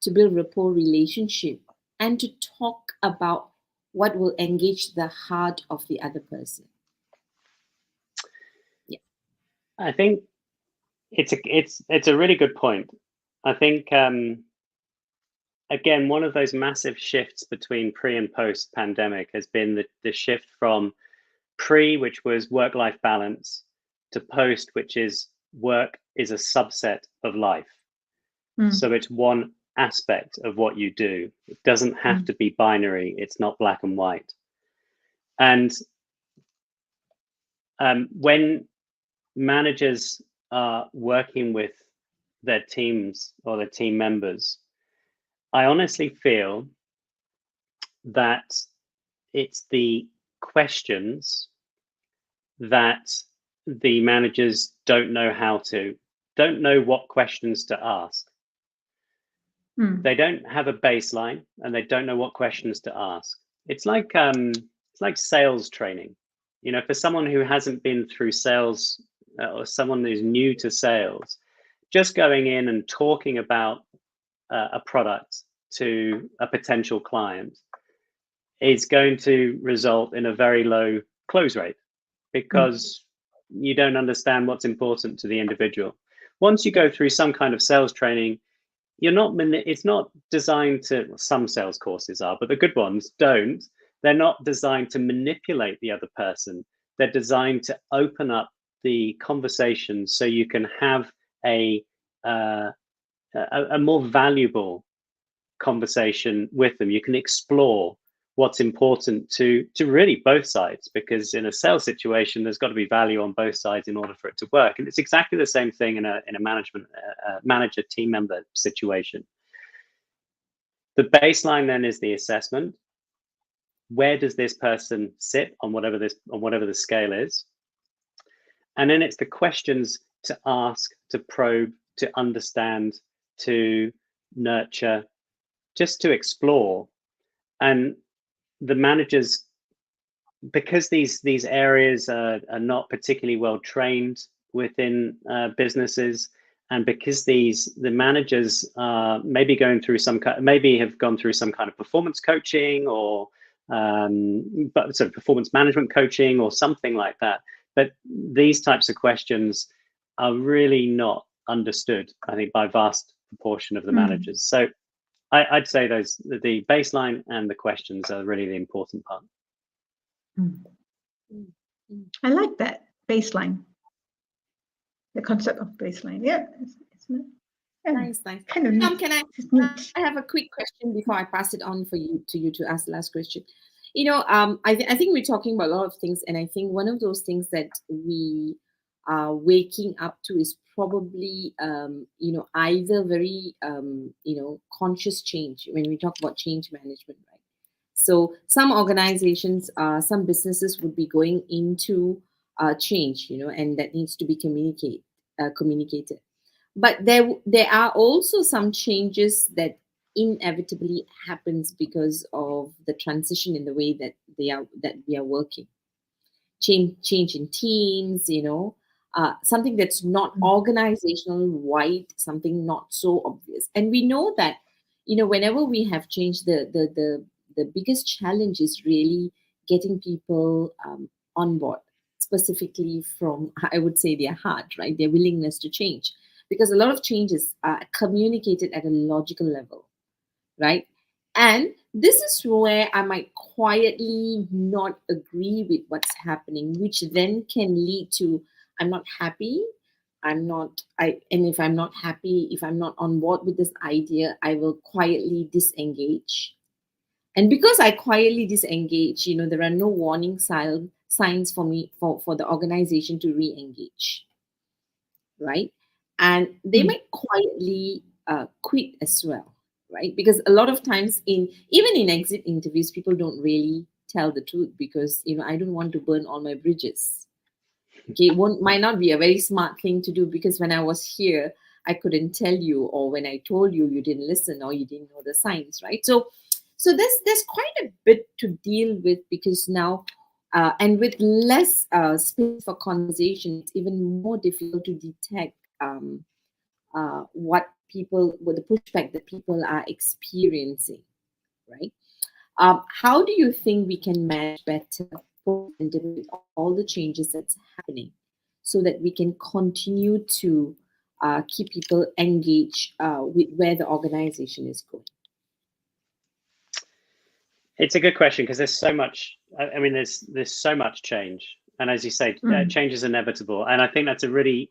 to build rapport, relationship, and to talk about what will engage the heart of the other person? Yeah, I think it's a really good point. I think again, one of those massive shifts between pre and post pandemic has been the shift from pre, which was work-life balance, to post, which is work is a subset of life. So it's one aspect of what you do. It doesn't have to be binary. It's not black and white. And when managers are working with their teams or their team members, I honestly feel that it's the questions that the managers don't know what questions to ask. They don't have a baseline, and they don't know what questions to ask. It's like sales training. You know, for someone who hasn't been through sales, or someone who's new to sales, just going in and talking about a product to a potential client is going to result in a very low close rate, because you don't understand what's important to the individual. Once you go through some kind of sales training, it's not designed to, some sales courses are, but the good ones don't. They're not designed to manipulate the other person. They're designed to open up the conversation so you can have a more valuable conversation with them. You can explore what's important to really both sides, because in a sales situation, there's got to be value on both sides in order for it to work. And it's exactly the same thing in a manager team member situation. The baseline then is the assessment. Where does this person sit on whatever the scale is? And then it's the questions to ask, to probe, to understand, to nurture, just to explore. And the managers, because these areas are not particularly well trained within businesses, and because the managers maybe have gone through some kind of performance coaching, or performance management coaching or something like that, but these types of questions are really not understood, I think, by a vast proportion of the managers. So I'd say the baseline and the questions are really the important part. I like that baseline. The concept of baseline. Yeah. Nice. Kind of Tom, can I have a quick question before I pass it on to you to ask the last question? You know, I think we're talking about a lot of things, and I think one of those things that we are waking up to is probably, either very, conscious change when we talk about change management, right? So some organizations, some businesses would be going into change, and that needs to be communicated. But there are also some changes that inevitably happens because of the transition in the way that we are working. Change in teams, something that's not organizational wide, something not so obvious. And we know that, whenever we have changed, the biggest challenge is really getting people on board, specifically from, I would say, their heart, right? Their willingness to change. Because a lot of changes are communicated at a logical level, right? And this is where I might quietly not agree with what's happening, which then can lead to, I'm not happy. And if I'm not happy, if I'm not on board with this idea, I will quietly disengage. And because I quietly disengage, there are no warning signs for me, for the organization to re-engage, right? And they might quietly quit as well, right? Because a lot of times even in exit interviews, people don't really tell the truth, because I don't want to burn all my bridges. Okay, might not be a very smart thing to do, because when I was here, I couldn't tell you, or when I told you, you didn't listen, or you didn't know the signs, right? So there's quite a bit to deal with, because now, and with less space for conversation, it's even more difficult to detect what the pushback that people are experiencing, right? How do you think we can manage better and deal with all the changes that's happening, so that we can continue to keep people engaged with where the organization is going? It's a good question, because there's so much. I mean, there's so much change, and as you say, change is inevitable. And I think that's a really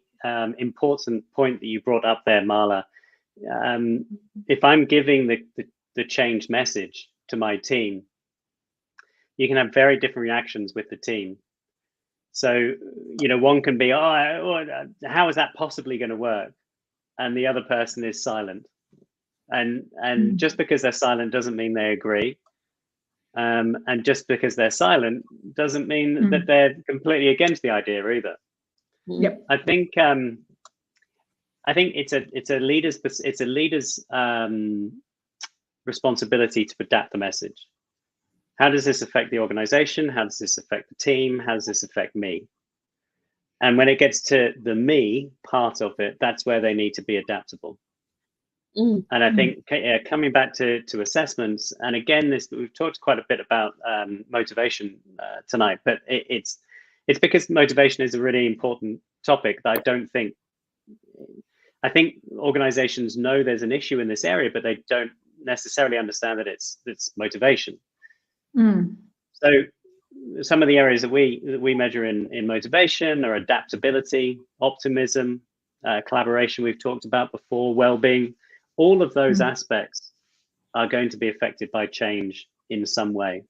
important point that you brought up there, Mala. If I'm giving the change message to my team, you can have very different reactions with the team. So, one can be, how is that possibly going to work? And the other person is silent. And just because they're silent doesn't mean they agree. And just because they're silent doesn't mean that they're completely against the idea either. Yep. I think I think it's a leader's responsibility to adapt the message. How does this affect the organization? How does this affect the team? How does this affect me? And when it gets to the me part of it, that's where they need to be adaptable. And I think coming back to assessments, and again, we've talked quite a bit about motivation tonight, but it's because motivation is a really important topic that I think organizations know there's an issue in this area, but they don't necessarily understand that it's motivation. So some of the areas that we measure in motivation are adaptability, optimism, collaboration we've talked about before, well-being. All of those aspects are going to be affected by change in some way.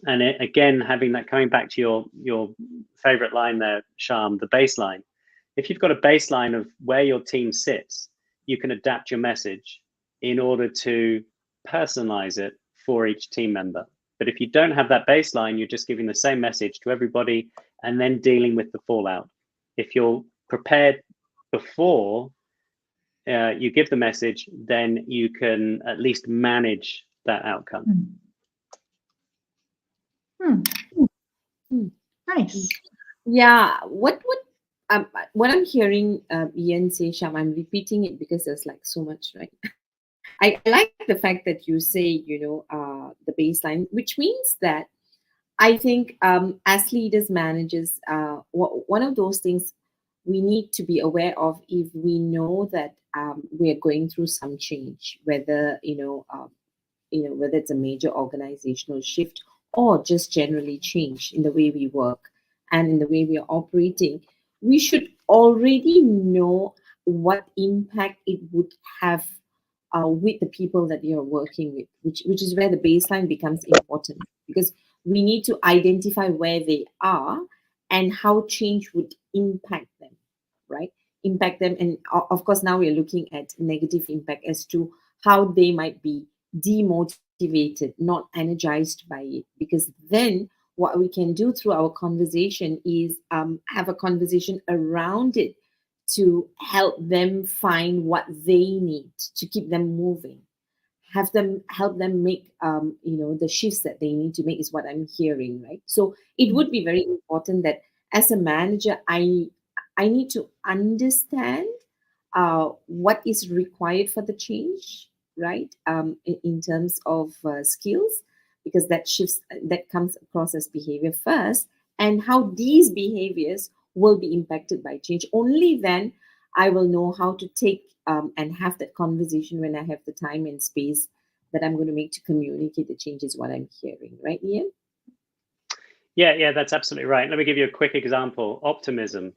And again, having that, coming back to your favorite line there, Sharm, the baseline. If you've got a baseline of where your team sits, you can adapt your message in order to personalize it for each team member. But if you don't have that baseline, you're just giving the same message to everybody and then dealing with the fallout. If you're prepared before you give the message, then you can at least manage that outcome. Nice. Yeah. What I'm hearing Iain say, Sharm, I'm repeating it because there's like so much, right? I like the fact that you say, the baseline, which means that I think as leaders, managers, one of those things we need to be aware of if we know that we are going through some change, whether whether it's a major organizational shift or just generally change in the way we work and in the way we are operating, we should already know what impact it would have with the people that you're working with, which is where the baseline becomes important, because we need to identify where they are and how change would impact them, right? Impact them. And of course, now we're looking at negative impact as to how they might be demotivated, not energized by it. Because then what we can do through our conversation is have a conversation around it to help them find what they need to keep them moving, help them make the shifts that they need to make, is what I'm hearing, right? So it would be very important that as a manager, I need to understand what is required for the change, right? In terms of skills, because that comes across as behavior first, and how these behaviors will be impacted by change. Only then I will know how to take and have that conversation when I have the time and space that I'm going to make to communicate the change, is what I'm hearing, right, Iain? Yeah, that's absolutely right. Let me give you a quick example. Optimism,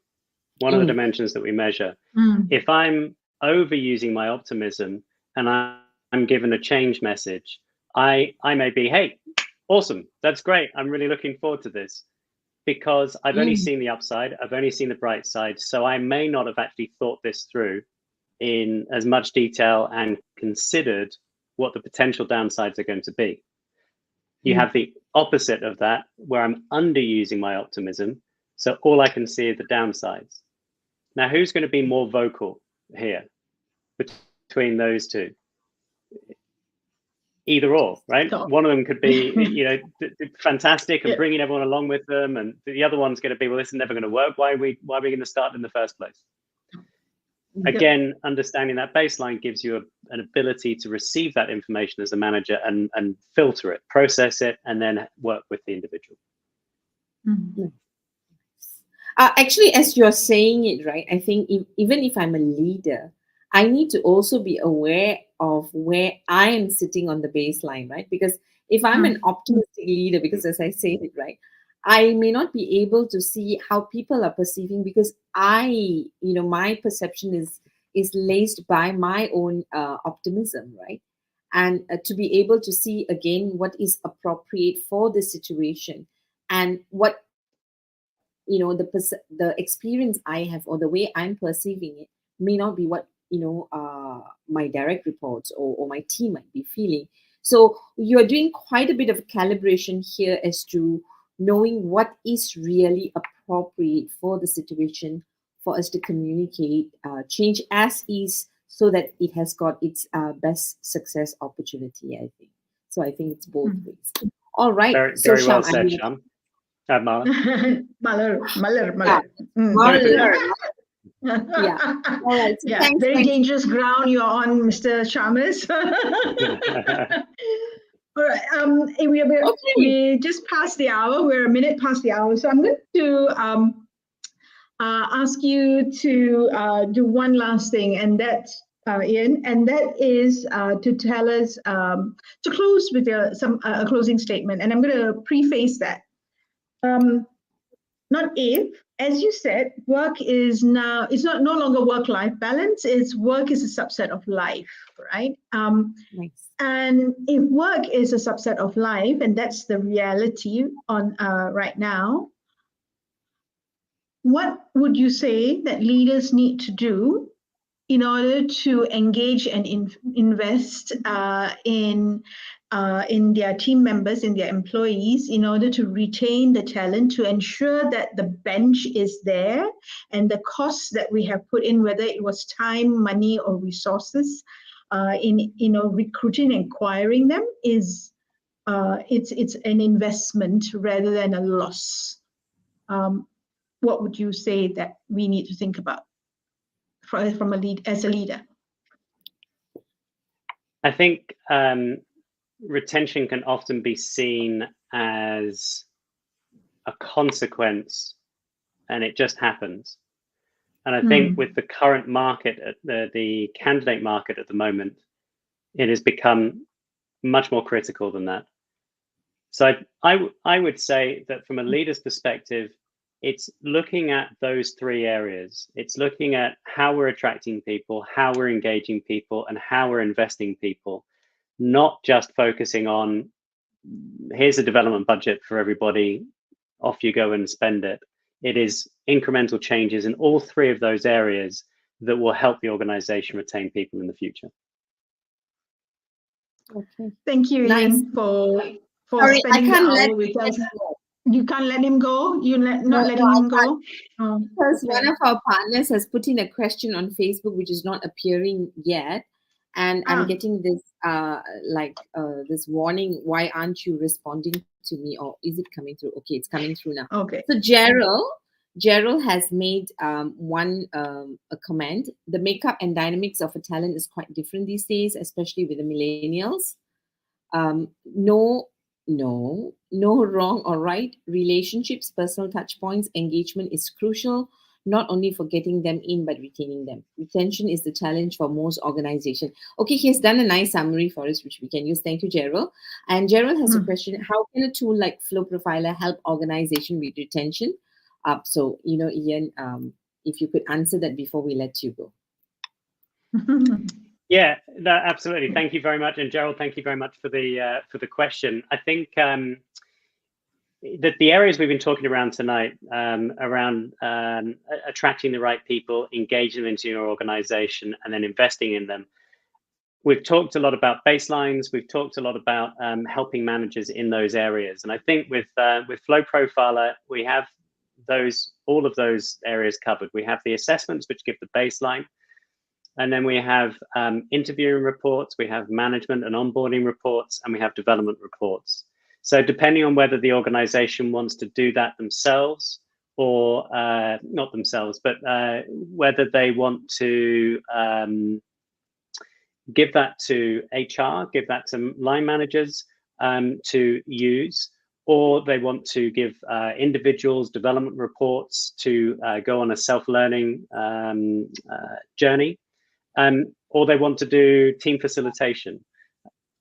one of the dimensions that we measure. If I'm overusing my optimism and I'm given a change message, I may be, hey, awesome, that's great, I'm really looking forward to this, because I've only seen the upside, I've only seen the bright side, so I may not have actually thought this through in as much detail and considered what the potential downsides are going to be. You have the opposite of that, where I'm underusing my optimism, so all I can see are the downsides. Now, who's going to be more vocal here between those two? Either or, right? One of them could be, fantastic and bringing everyone along with them, and the other one's going to be, well, this is never going to work. Why are we going to start in the first place? Again, understanding that baseline gives you an ability to receive that information as a manager and filter it, process it, and then work with the individual. Actually, as you're saying it, right, I think even if I'm a leader, I need to also be aware of where I am sitting on the baseline, right? Because if I'm an optimistic leader, because as I said it, right, I may not be able to see how people are perceiving, because my perception is laced by my own optimism, right? And to be able to see again what is appropriate for the situation, and what the experience I have or the way I'm perceiving it may not be what my direct reports or my team might be feeling. So you're doing quite a bit of calibration here as to knowing what is really appropriate for the situation, for us to communicate change as is, so that it has got its best success opportunity, I think. So I think it's both ways. All right. Very, so very well said, Sharm. Malar. Malar. Yeah. All right. So yeah. Thanks. Dangerous ground you're on, Mr. Chalmers. All right. We just passed the hour. We're a minute past the hour. So I'm going to ask you to do one last thing, and that's Iain, and that is to tell us, to close with a closing statement. And I'm going to preface that. Not if, as you said, work is now, it's no longer work-life balance, it's work is a subset of life, right? Nice. And if work is a subset of life, and that's the reality on right now, what would you say that leaders need to do in order to engage and invest in their team members, in their employees, in order to retain the talent, to ensure that the bench is there and the costs that we have put in, whether it was time, money, or resources, in recruiting and acquiring them, is it's an investment rather than a loss. What would you say that we need to think about from as a leader? I think retention can often be seen as a consequence, and it just happens. And I think with the current market, the candidate market at the moment, it has become much more critical than that. So I would say that from a leader's perspective, it's looking at those three areas. It's looking at how we're attracting people, how we're engaging people, and how we're investing people, not just focusing on, here's a development budget for everybody, off you go and spend it. It is incremental changes in all three of those areas that will help the organization retain people in the future. Okay. Thank you, Iain, for spending the hour with us. You can't let him go? You're not letting him go? Because one of our partners has put in a question on Facebook, which is not appearing yet. And I'm getting this this warning, why aren't you responding to me? Or is it coming through? Okay, it's coming through now. Okay. So Gerald has made a comment. The makeup and dynamics of a talent is quite different these days, especially with the millennials. No wrong or right. Relationships, personal touch points, engagement is crucial, not only for getting them in, but retaining them. Retention is the challenge for most organizations. Okay, he has done a nice summary for us, which we can use. Thank you, Gerald. And Gerald has a question. How can a tool like Flow Profiler help organization with retention? So, Iain, if you could answer that before we let you go. Yeah, absolutely. Thank you very much. And Gerald, thank you very much for the question. I think that the areas we've been talking around tonight, around attracting the right people, engaging them into your organization, and then investing in them. We've talked a lot about baselines. We've talked a lot about helping managers in those areas. And I think with Flow Profiler, we have all of those areas covered. We have the assessments, which give the baseline. And then we have interviewing reports, we have management and onboarding reports, and we have development reports. So depending on whether the organization wants to do that themselves or not themselves, but whether they want to give that to HR, give that to line managers to use, or they want to give individuals development reports to go on a self-learning journey. Or they want to do team facilitation.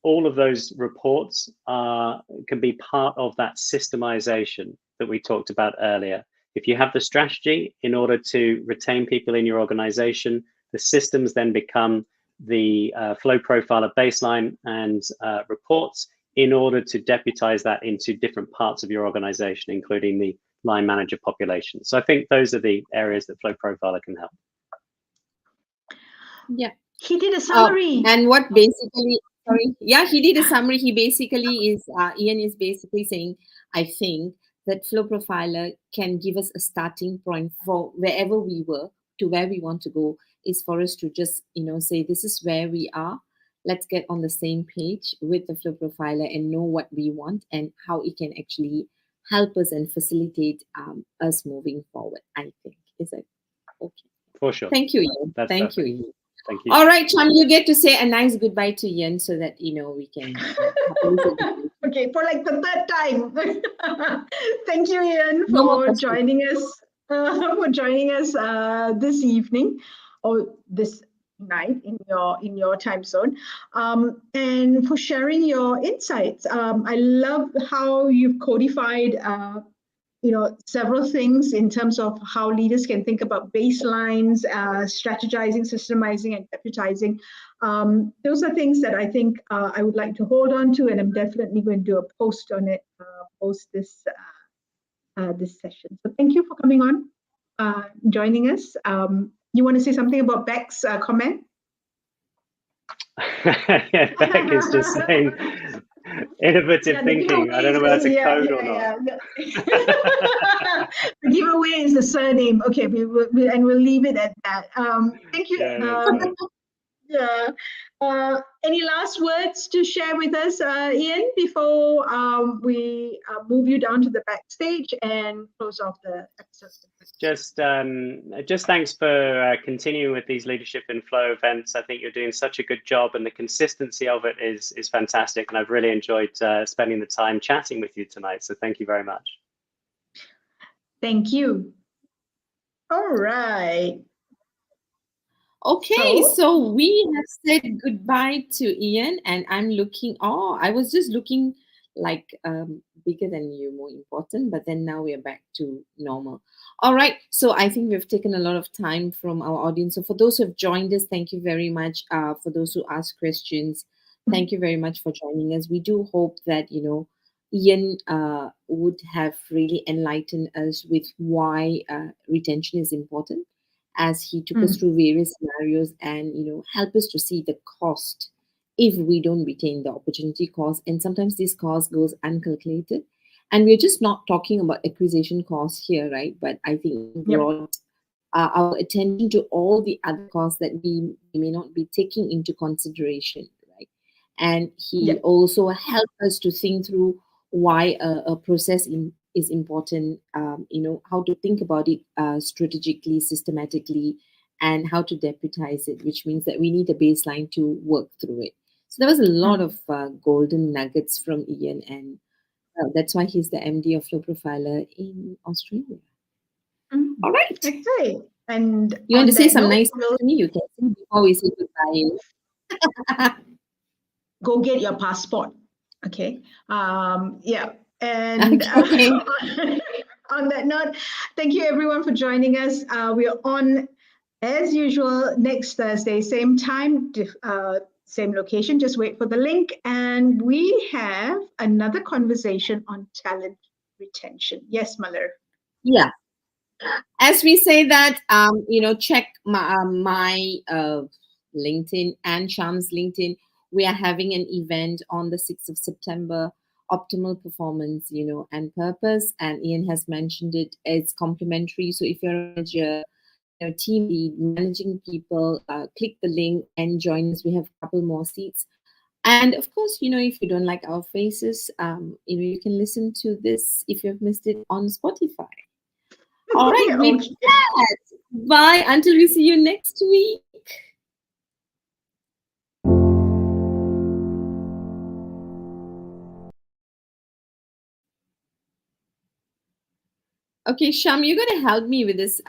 All of those reports can be part of that systemization that we talked about earlier. If you have the strategy in order to retain people in your organization, the systems then become the Flow Profiler baseline and reports in order to deputize that into different parts of your organization, including the line manager population. So I think those are the areas that Flow Profiler can help. Yeah, he did a summary. And what basically, he did a summary. He basically is, Iain is basically saying, I think that Flow Profiler can give us a starting point for wherever we were to where we want to go, is for us to just, say, this is where we are. Let's get on the same page with the Flow Profiler and know what we want and how it can actually help us and facilitate us moving forward, I think. Is that okay? For sure. Thank you, Iain. Thank you, Iain. Thank you. All right, Cham, you get to say a nice goodbye to Iain so that, we can... Okay, for like the third time. Thank you, Iain, No joining us. This evening or this night in your time zone, and for sharing your insights. I love how you've codified several things in terms of how leaders can think about baselines, strategizing, systemizing, and deputizing. Those are things that I think I would like to hold on to, and I'm definitely going to do a post on it post this session. So thank you for coming on, joining us. You want to say something about Beck's comment? Yeah, Beck is just saying innovative thinking. I don't know whether that's a code or not. The giveaway is the surname. Okay, we'll leave it at that. Thank you. Yeah. Any last words to share with us, Iain, before we move you down to the backstage and close off the episode? Just thanks for continuing with these Leadership in Flow events. I think you're doing such a good job, and the consistency of it is fantastic. And I've really enjoyed spending the time chatting with you tonight. So thank you very much. Thank you. All right. Okay, so we have said goodbye to Iain, and I'm looking. Oh, I was just looking like bigger than you, more important, but then now we are back to normal. All right, so I think we've taken a lot of time from our audience. So for those who have joined us, thank you very much. For those who asked questions, thank you very much for joining us. We do hope that Iain would have really enlightened us with why retention is important, as he took us through various scenarios and help us to see the cost if we don't retain, the opportunity cost. And sometimes this cost goes uncalculated, and we're just not talking about acquisition costs here, right? But I think brought our attention to all the other costs that we may not be taking into consideration, right? And he also helped us to think through why a process is important, how to think about it strategically, systematically, and how to deputize it, which means that we need a baseline to work through it. So there was a lot of golden nuggets from Iain, and that's why he's the MD of Flow Profiler in Australia. All right. Okay. And you want to say some nice things to me? You can say before we say goodbye. Go get your passport. Okay. Yeah. And on that note, thank you everyone for joining us. We are on, as usual, next Thursday, same time, same location. Just wait for the link. And we have another conversation on talent retention. Yes, Malar. Yeah. As we say that, check my LinkedIn and Sharm's LinkedIn. We are having an event on the 6th of September, Optimal Performance, and Purpose. And Iain has mentioned it. It's complimentary. So if you're a manager, team lead, managing people, click the link and join us. We have a couple more seats. And of course, if you don't like our faces, you can listen to this if you've missed it on Spotify. All right, with that, bye until we see you next week. Okay, Sham, you're going to help me with this